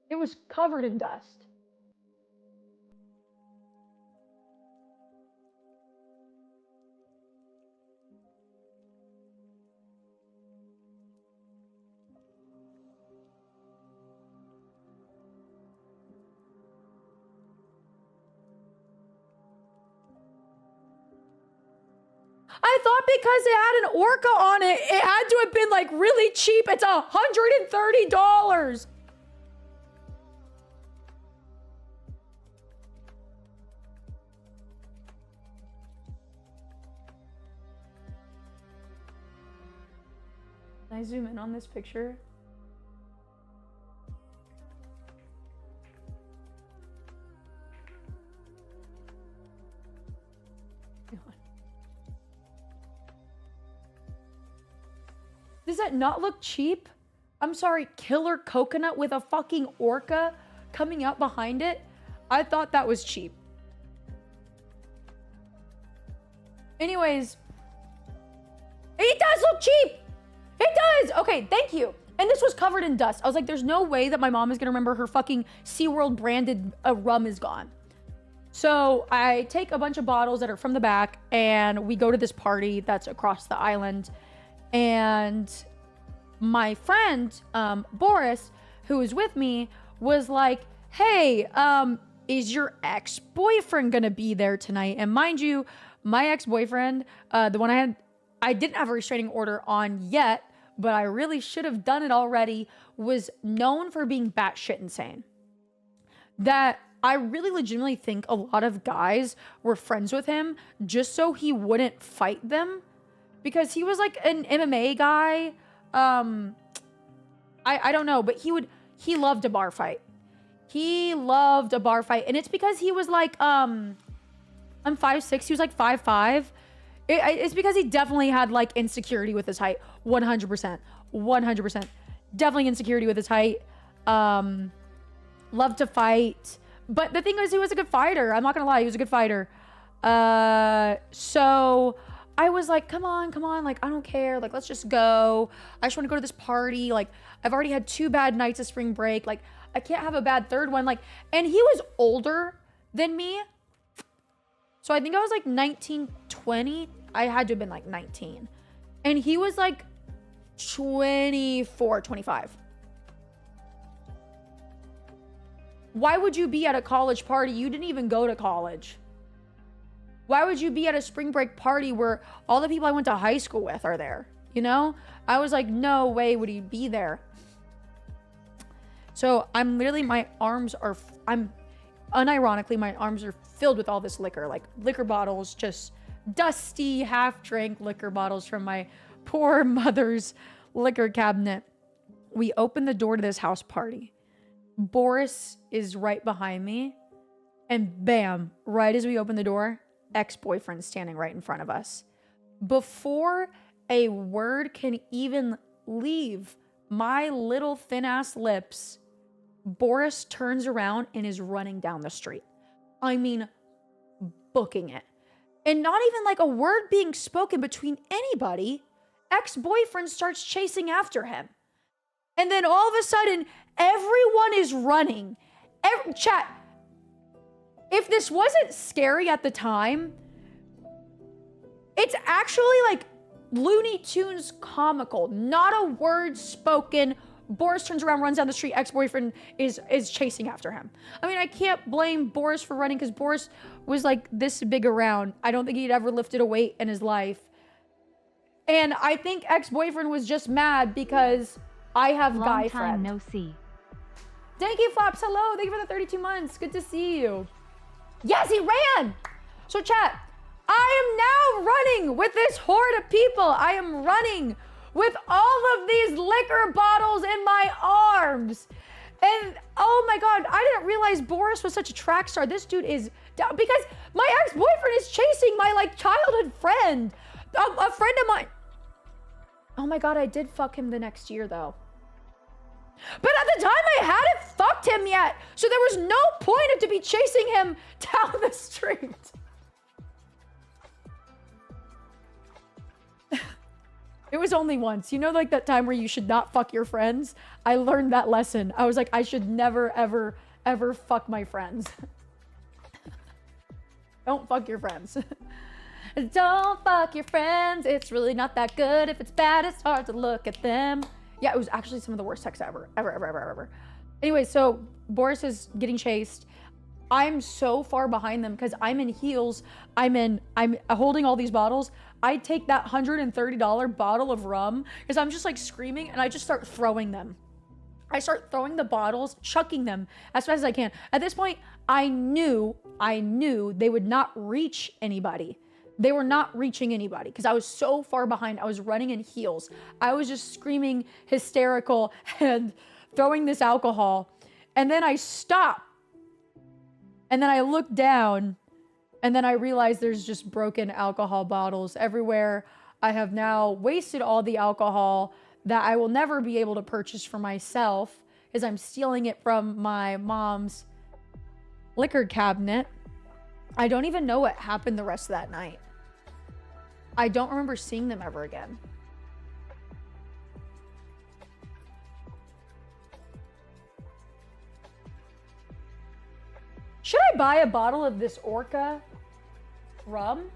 It was covered in dust. I thought because it had an orca on it, it had to have been like really cheap. It's $130. Can I zoom in on this picture? Does that not look cheap? I'm sorry, killer coconut with a fucking orca coming out behind it? I thought that was cheap. Anyways, it does look cheap. It does. Okay, thank you. And this was covered in dust. I was like, there's no way that my mom is gonna remember her fucking SeaWorld branded rum is gone. So I take a bunch of bottles that are from the back and we go to this party that's across the island. And my friend, Boris, who was with me, was like, hey, is your ex-boyfriend gonna be there tonight? And mind you, my ex-boyfriend, the one I didn't have a restraining order on yet, but I really should have done it already, was known for being batshit insane. That I really legitimately think a lot of guys were friends with him just so he wouldn't fight them. Because he was like an MMA guy. I don't know, but he loved a bar fight. He loved a bar fight. And it's because he was like, I'm 5'6", he was like 5'5". It's because he definitely had like insecurity with his height. 100%. 100%. Definitely insecurity with his height. Loved to fight. But the thing is, he was a good fighter. I'm not gonna lie, he was a good fighter. So I was like, come on, like, I don't care, like, let's just go. I just want to go to this party. Like, I've already had 2 bad nights of spring break. Like, I can't have a bad third one. Like, and he was older than me. So I think I was like 19, 20. I had to have been like 19. And he was like 24, 25. Why would you be at a college party? You didn't even go to college. Why would you be at a spring break party where all the people I went to high school with are there? You know? I was like, no way would he be there. So I'm literally, my arms are filled with all this liquor. Like liquor bottles, just dusty, half-drank liquor bottles from my poor mother's liquor cabinet. We open the door to this house party. Boris is right behind me. And bam, right as we open the door, ex-boyfriend standing right in front of us. Before a word can even leave my little thin-ass lips, Boris turns around and is running down the street. I mean, booking it. And not even like a word being spoken between anybody. Ex-boyfriend starts chasing after him. And then all of a sudden, everyone is running. Chat, if this wasn't scary at the time, it's actually like Looney Tunes comical. Not a word spoken. Boris turns around, runs down the street. Ex-boyfriend is chasing after him. I mean, I can't blame Boris for running because Boris was like this big around. I don't think he'd ever lifted a weight in his life. And I think ex-boyfriend was just mad because I have guy friend. No see. Thank you, Flaps. Hello. Thank you for the 32 months. Good to see you. Yes, he ran. So chat, I am now running with this horde of people. I am running with all of these liquor bottles in my arms. And oh my God, I didn't realize Boris was such a track star. This dude is down because my ex-boyfriend is chasing my like childhood friend, a friend of mine. Oh my God, I did fuck him the next year though. But at the time I hadn't fucked him yet. So there was no point of to be chasing him down the street. It was only once. You know, like that time where you should not fuck your friends? I learned that lesson. I was like, I should never, ever, ever fuck my friends. Don't fuck your friends. Don't fuck your friends. It's really not that good. If it's bad, it's hard to look at them. Yeah, it was actually some of the worst sex ever. Ever. Anyway, so Boris is getting chased. I'm so far behind them because I'm in heels. I'm holding all these bottles. I take that $130 bottle of rum because I'm just like screaming and I just start throwing them. I start throwing the bottles, chucking them as fast as I can. At this point, I knew they would not reach anybody. They were not reaching anybody because I was so far behind. I was running in heels. I was just screaming hysterical and throwing this alcohol. And then I stopped. And then I looked down. And then I realized there's just broken alcohol bottles everywhere. I have now wasted all the alcohol that I will never be able to purchase for myself as I'm stealing it from my mom's liquor cabinet. I don't even know what happened the rest of that night. I don't remember seeing them ever again. Should I buy a bottle of this Orca rum?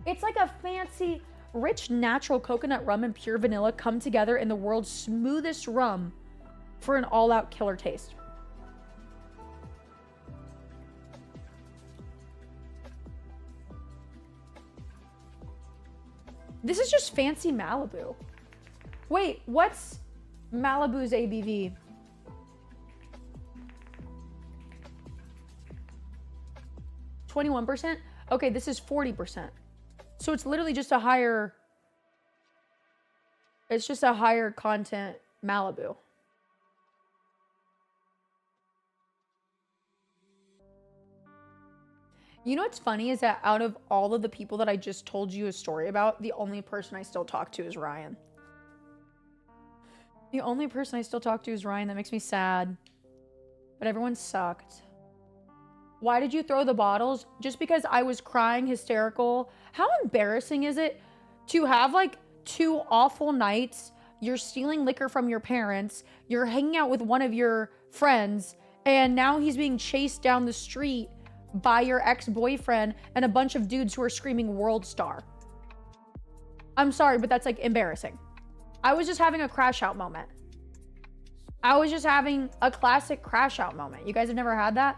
It's like a fancy, rich, natural coconut rum and pure vanilla come together in the world's smoothest rum for an all-out killer taste. This is just fancy Malibu. Wait, what's Malibu's ABV? %? Okay, this is 40%. So it's literally just a higher, it's just a higher content Malibu. You know what's funny is that out of all of the people that I just told you a story about, the only person I still talk to is Ryan. The only person I still talk to is Ryan. That makes me sad. But everyone sucked. Why did you throw the bottles? Just because I was crying hysterical. How embarrassing is it to have like 2 awful nights? You're stealing liquor from your parents. You're hanging out with one of your friends. And now he's being chased down the street by your ex-boyfriend and a bunch of dudes who are screaming World Star. I'm sorry, but that's like embarrassing. I was just having a crash out moment. I was just having a classic crash out moment. You guys have never had that?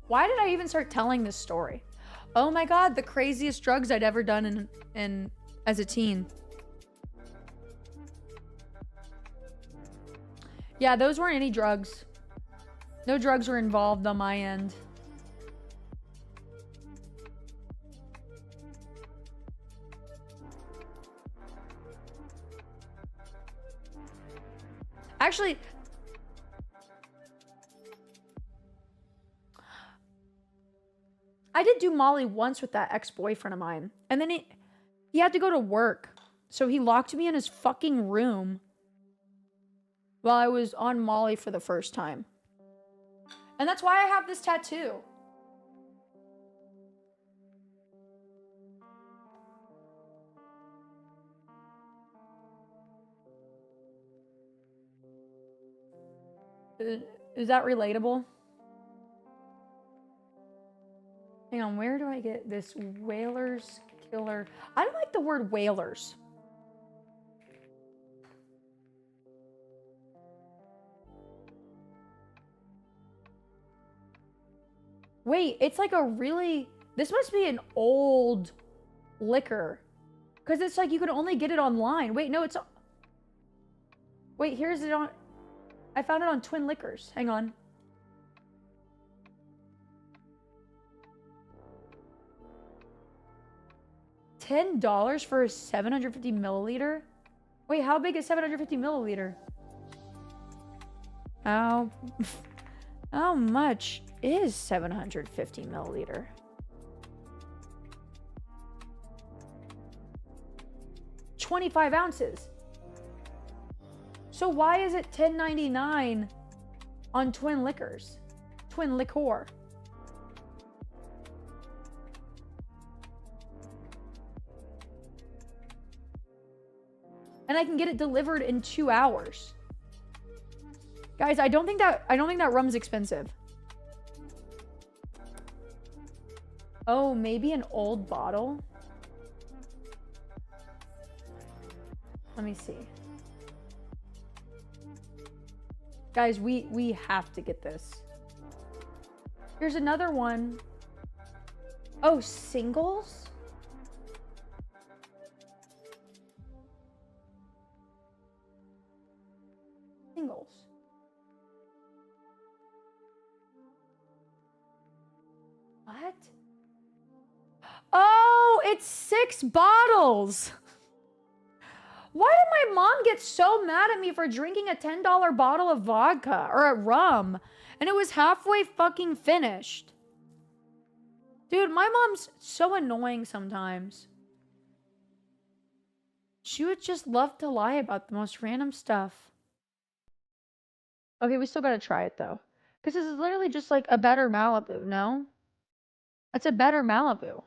Why did I even start telling this story? Oh my God, the craziest drugs I'd ever done in as a teen. Yeah, those weren't any drugs. No drugs were involved on my end. Actually, I did do Molly once with that ex-boyfriend of mine. And then he had to go to work. So he locked me in his fucking room while I was on Molly for the first time. And that's why I have this tattoo. Is that relatable? Hang on, where do I get this Whalers Killer? I don't like the word whalers. Wait, it's like a really... This must be an old liquor. Because it's like you can only get it online. Wait, no, it's... Wait, here's it on... I found it on Twin Liquors. Hang on. $10 for a 750 milliliter? Wait, how big is 750 milliliter? How much is 750 milliliter? $25 ounces. So why is it $10.99 on Twin Liquors? Twin Liquor. And I can get it delivered in 2 hours. Guys, I don't think that rum's expensive. Oh, maybe an old bottle? Let me see. Guys, we have to get this. Here's another one. Oh, singles? singles. What? Oh, it's 6 bottles. Why did my mom get so mad at me for drinking a $10 bottle of vodka or a rum and it was halfway fucking finished? Dude, my mom's so annoying sometimes. She would just love to lie about the most random stuff. Okay, we still gotta try it though. Because this is literally just like a better Malibu, no? It's a better Malibu.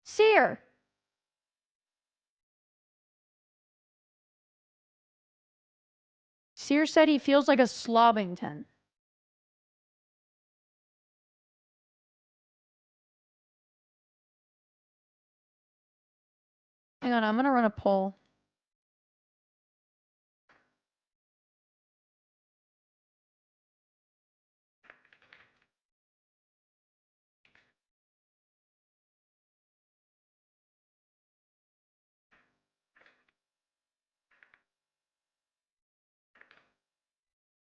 Sear! Sear said he feels like a Slobbington. Hang on, I'm gonna run a poll.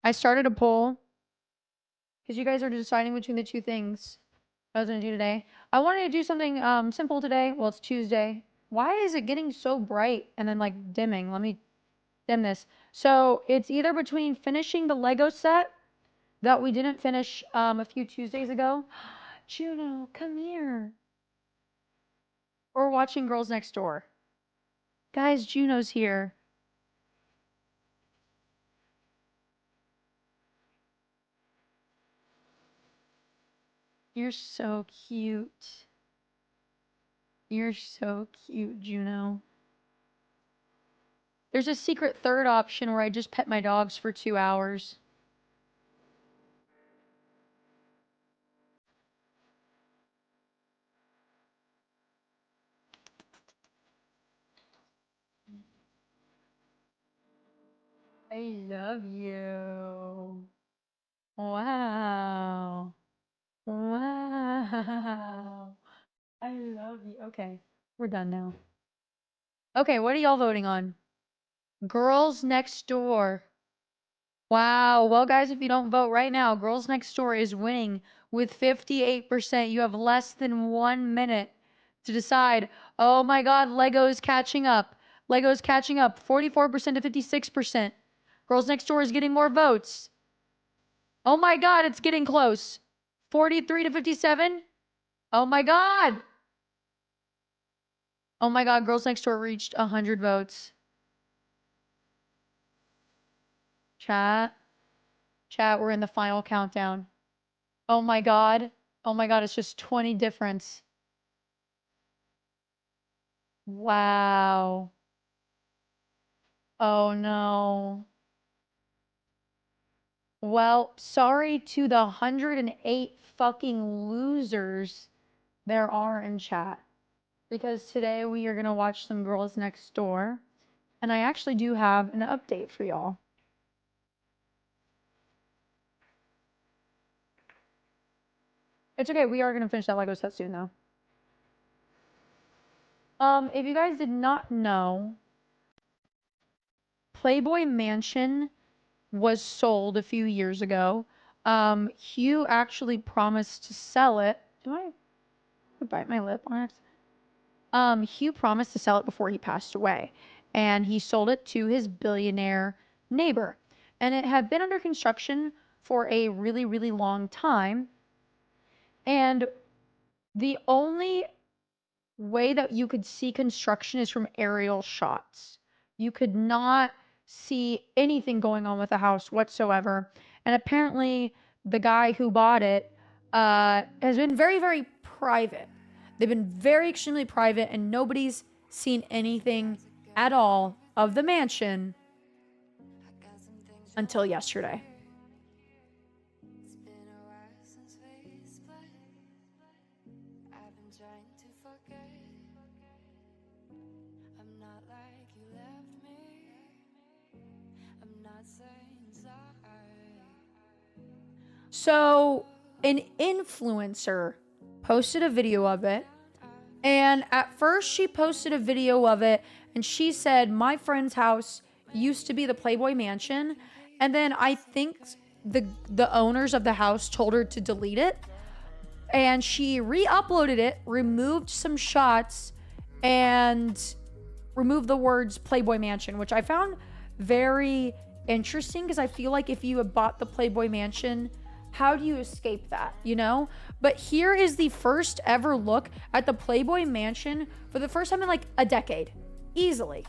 I started a poll because you guys are deciding between the two things I was gonna do today. I wanted to do something simple today. Well, it's Tuesday. Why is it getting so bright and then like dimming? Let me dim this. So it's either between finishing the Lego set that we didn't finish a few Tuesdays ago. Juno, come here. Or watching Girls Next Door. Guys, Juno's here. You're so cute. You're so cute, Juno. There's a secret third option where I just pet my dogs for 2 hours. I love you. Wow. Wow. I love you. Okay, we're done now. Okay, what are y'all voting on? Girls Next Door. Wow. Well, guys, if you don't vote right now, Girls Next Door is winning with 58%. You have less than 1 minute to decide. Oh my God, Lego's catching up. Lego's catching up. 44% to 56%. Girls Next Door is getting more votes. Oh my God, it's getting close. 43 to 57. Oh my God. Oh my God, Girls Next Door reached 100 votes. Chat. Chat, we're in the final countdown. Oh my God. Oh my God, it's just 20 difference. Wow. Oh no. Well, sorry to the 108 fucking losers there are in chat. Because today we are going to watch some Girls Next Door. And I actually do have an update for y'all. It's okay, we are going to finish that Lego set soon though. If you guys did not know, Playboy Mansion was sold a few years ago. Hugh actually promised to sell it. Do I bite my lip on it? Hugh promised to sell it before he passed away, and he sold it to his billionaire neighbor. And it had been under construction for a really, really long time. And the only way that you could see construction is from aerial shots. You could not see anything going on with the house whatsoever. And apparently, the guy who bought it has been very, very private. They've been very extremely private, and nobody's seen anything at all of the mansion until yesterday. So, an influencer posted a video of it, And at first she posted a video of it and she said, my friend's house used to be the Playboy Mansion. And then I think the owners of the house told her to delete it. And she re-uploaded it, removed some shots, and removed the words Playboy Mansion, which I found very interesting because I feel like if you had bought the Playboy Mansion, how do you escape that, you know? But here is the first ever look at the Playboy Mansion for the first time in like a decade. Easily.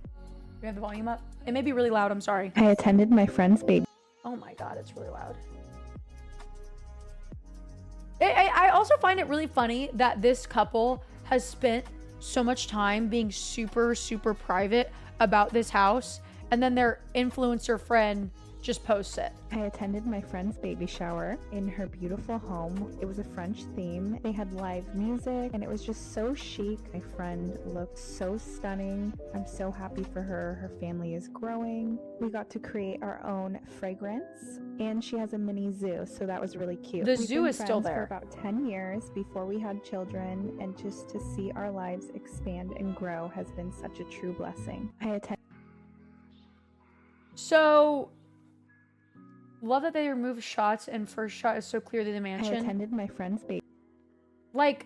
Do you have the volume up? It may be really loud, I'm sorry. I attended my friend's baby. Oh my god, it's really loud. I also find it really funny that this couple has spent so much time being super, super private about this house, and then their influencer friend just posts it. I attended my friend's baby shower in her beautiful home. It was a French theme. They had live music and it was just so chic. My friend looked so stunning. I'm so happy for her. Her family is growing. We got to create our own fragrance and she has a mini zoo, so that was really cute. The We've zoo been is still friends there. for about 10 years before we had children, and just to see our lives expand and grow has been such a true blessing. I attended So, love that they remove shots and first shot is so clearly the I mansion. attended my friend's baby. Like,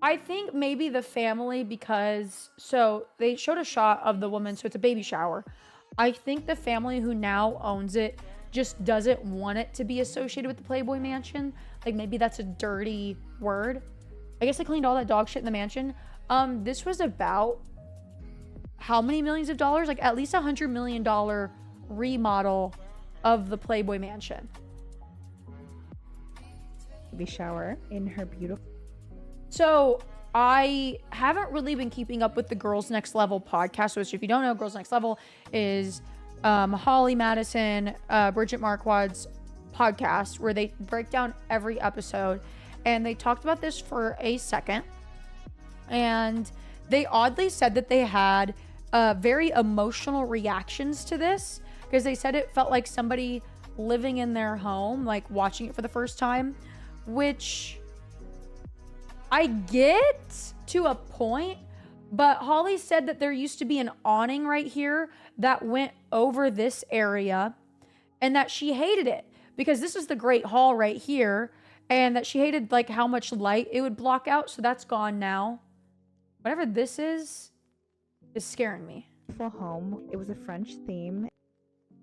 I think maybe the family, because so they showed a shot of the woman, so it's a baby shower. I think the family who now owns it just doesn't want it to be associated with the Playboy Mansion. Like, maybe that's a dirty word. I guess they cleaned all that dog shit in the mansion. This was about how many millions of dollars? Like at least $100 million remodel of the Playboy Mansion. Baby shower in her beautiful. So I haven't really been keeping up with the Girls Next Level podcast, which if you don't know, Girls Next Level is Holly Madison, Bridget Marquard's podcast where they break down every episode. And they talked about this for a second. And they oddly said that they had very emotional reactions to this because they said it felt like somebody living in their home, like watching it for the first time, which I get to a point, but Holly said that there used to be an awning right here that went over this area and that she hated it because this is the Great Hall right here, and that she hated like how much light it would block out, so that's gone now. Whatever this is scaring me. Home. It was a French theme.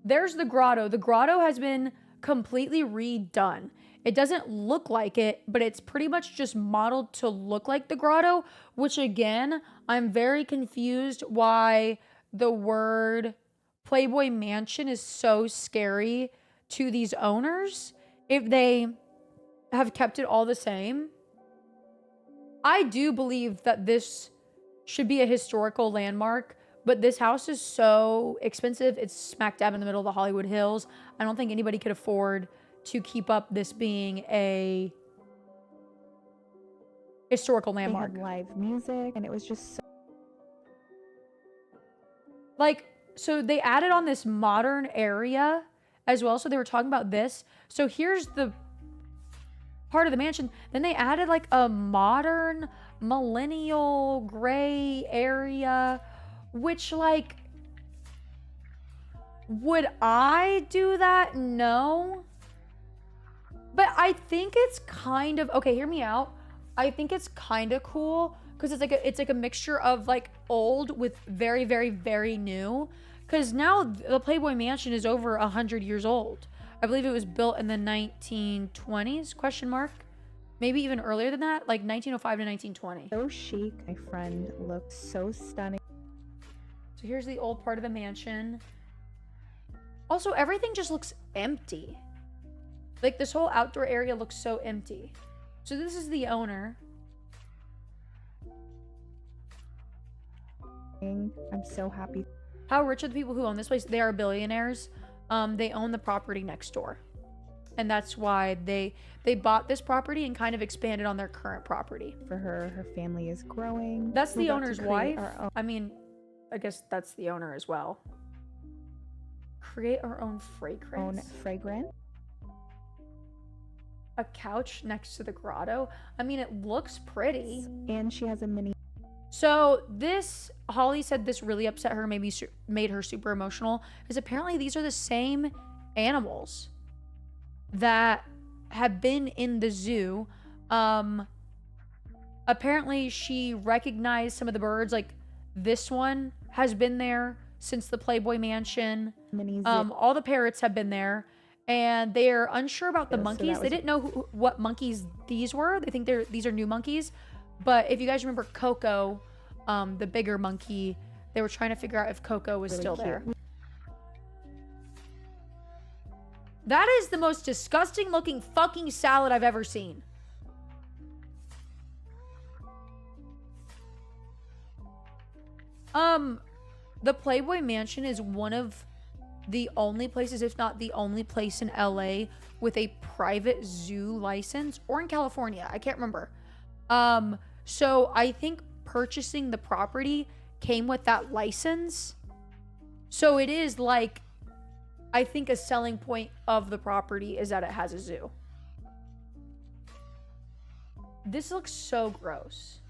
There's the grotto. The grotto has been completely redone. It doesn't look like it, but it's pretty much just modeled to look like the grotto, which again, I'm very confused why the word Playboy Mansion is so scary to these owners if they have kept it all the same. I do believe that this should be a historical landmark, but this house is so expensive. It's smack dab in the middle of the Hollywood Hills. I don't think anybody could afford to keep up this being a historical landmark. They had live music and it was just so Like, so they added on this modern area as well. So they were talking about this. So here's the part of the mansion. Then they added like a modern millennial gray area, which like, would I do that? No. But I think it's kind of, okay, hear me out. I think it's kind of cool because it's like a mixture of like old with very, very, very new. Because now the Playboy Mansion is over 100 years old. I believe it was built in the 1920s, question mark. Maybe even earlier than that, like 1905 to 1920. so chic. My friend looked so stunning. So here's the old part of the mansion. Also, everything just looks empty. Like this whole outdoor area looks so empty. So this is the owner. I'm so happy. How rich are the people who own this place? They are billionaires. They own the property next door. And that's why they bought this property and kind of expanded on their current property. For her, her family is growing. That's We the got to owner's create wife. our own- I mean, I guess that's the owner as well. Create our own own fragrance. fragrance. A couch next to the grotto. I mean, it looks pretty. And she has a mini. So this, Holly said this really upset her, made her super emotional, because apparently these are the same animals that have been in the zoo. Apparently she recognized some of the birds, like this one has been there since the Playboy Mansion. Mini zoo. All the parrots have been there, and they're unsure about the Yeah, so monkeys. that They was- didn't know what monkeys these were. They think these are new monkeys. But if you guys remember Coco, the bigger monkey, they were trying to figure out if Coco was Really still cute. there. That is the most disgusting looking fucking salad I've ever seen. The Playboy Mansion is one of the only places, if not the only place in LA with a private zoo license, or in California, I can't remember. So I think purchasing the property came with that license. So it is like, I think a selling point of the property is that it has a zoo. This looks so gross.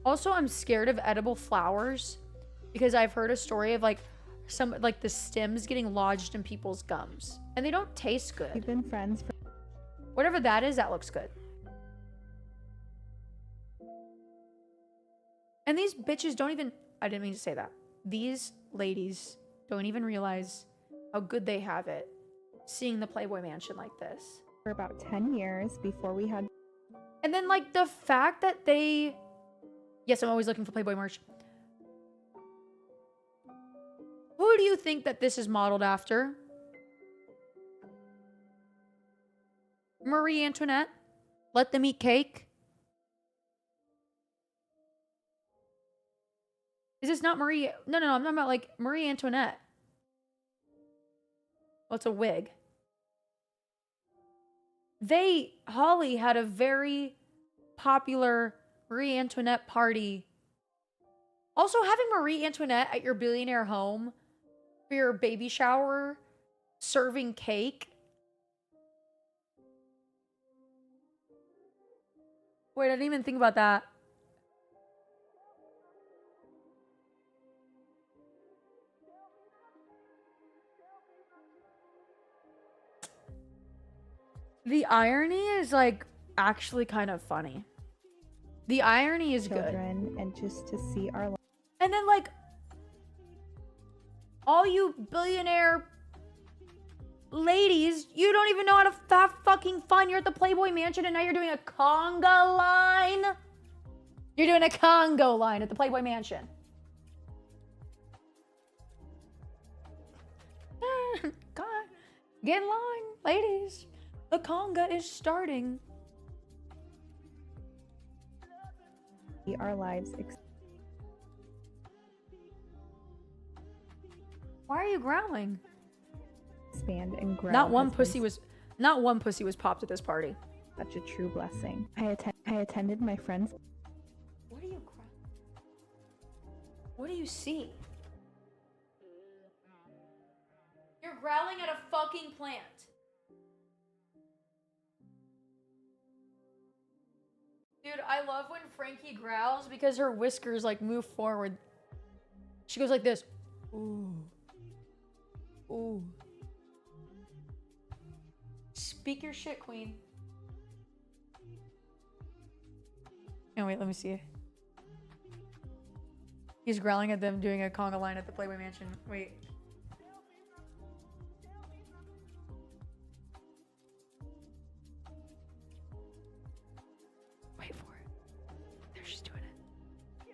Also, I'm scared of edible flowers because I've heard a story of like the stems getting lodged in people's gums and they don't taste We've good. been friends for Whatever that is, that looks good. And these bitches don't even, I didn't mean to say that. These ladies don't even realize how good they have it seeing the Playboy Mansion like this. about 10 years before we had And then like the fact that they, yes, I'm always looking for Playboy merch. Who do you think that this is modeled after? Marie Antoinette? Let them eat cake? Is this not Marie? No, I'm talking about like Marie Antoinette. Oh, it's a wig. Holly had a very popular Marie Antoinette party. Also, having Marie Antoinette at your billionaire home for your baby shower, serving cake. Wait, I didn't even think about that. The irony is like actually kind of funny. The irony is good. children and just to see our life. And then like all you billionaire ladies, you don't even know how to have fucking fun. You're at the Playboy Mansion and now you're doing a conga line. You're doing a Congo line at the Playboy Mansion. God, get in line, ladies. The conga is starting. Our lives Why are you growling? expand and grow. Not one has been pussy was popped at this party. such a true blessing. I attended my friend's What do you see? You're growling at a fucking plant. Dude, I love when Frankie growls because her whiskers like move forward. She goes like this. Ooh. Ooh. Speak your shit, queen. Oh, wait, let me see. He's growling at them doing a conga line at the Playboy Mansion. Wait. Wait for it. There, she's doing it.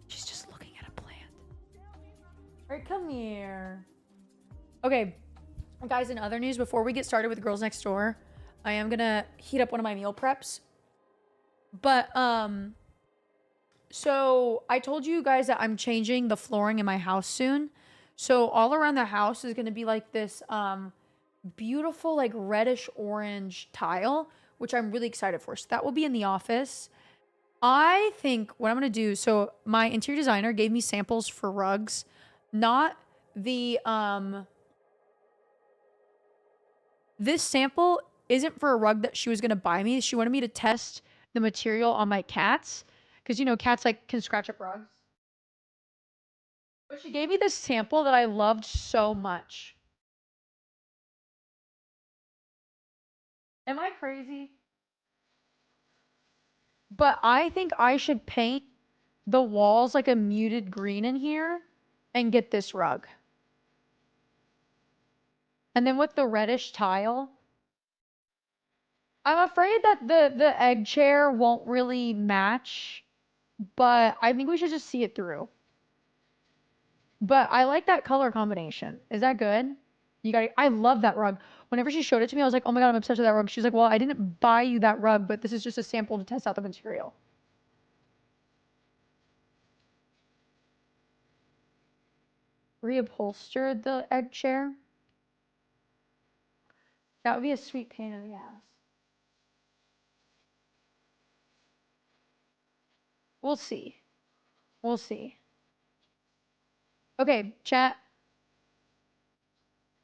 She's just looking at a plant. Alright, come here. Okay. Guys, in other news, before we get started with Girls Next Door, I am gonna heat up one of my meal preps. But, so I told you guys that I'm changing the flooring in my house soon. So all around the house is going to be like this beautiful like reddish orange tile, which I'm really excited for. So that will be in the office. I think what I'm going to do, so my interior designer gave me samples for rugs, not this sample isn't for a rug that she was gonna buy me. She wanted me to test the material on my cats, because you know cats like can scratch up rugs. But she gave me this sample that I loved so much. Am I crazy? But I think I should paint the walls like a muted green in here and get this rug. And then with the reddish tile, I'm afraid that the egg chair won't really match, but I think we should just see it through. But I like that color combination. Is that good? I love that rug. Whenever she showed it to me, I was like, oh my God, I'm obsessed with that rug. She's like, well, I didn't buy you that rug, but this is just a sample to test out the material. Reupholster the egg chair. That would be a sweet pain in the ass. We'll see. We'll see. Okay, chat.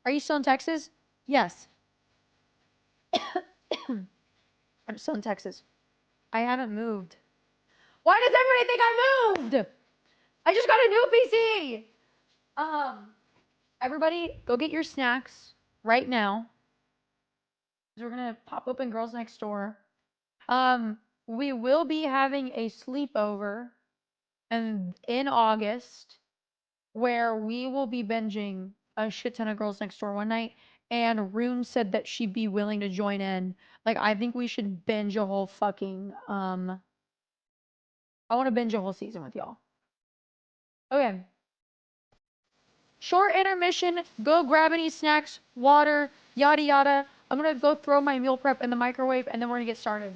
Are you still in Texas? Yes. I'm still in Texas. I haven't moved. Why does everybody think I moved? I just got a new PC. Everybody, go get your snacks right now. We're gonna pop open Girls Next Door. We will be having a sleepover and in August where we will be binging a shit ton of Girls Next Door one night. And Rune said that she'd be willing to join in. Like, I think we should binge a whole fucking, I want to binge a whole season with y'all. Okay. Short intermission. Go grab any snacks, water, yada yada. I'm gonna go throw my meal prep in the microwave and then we're gonna get started.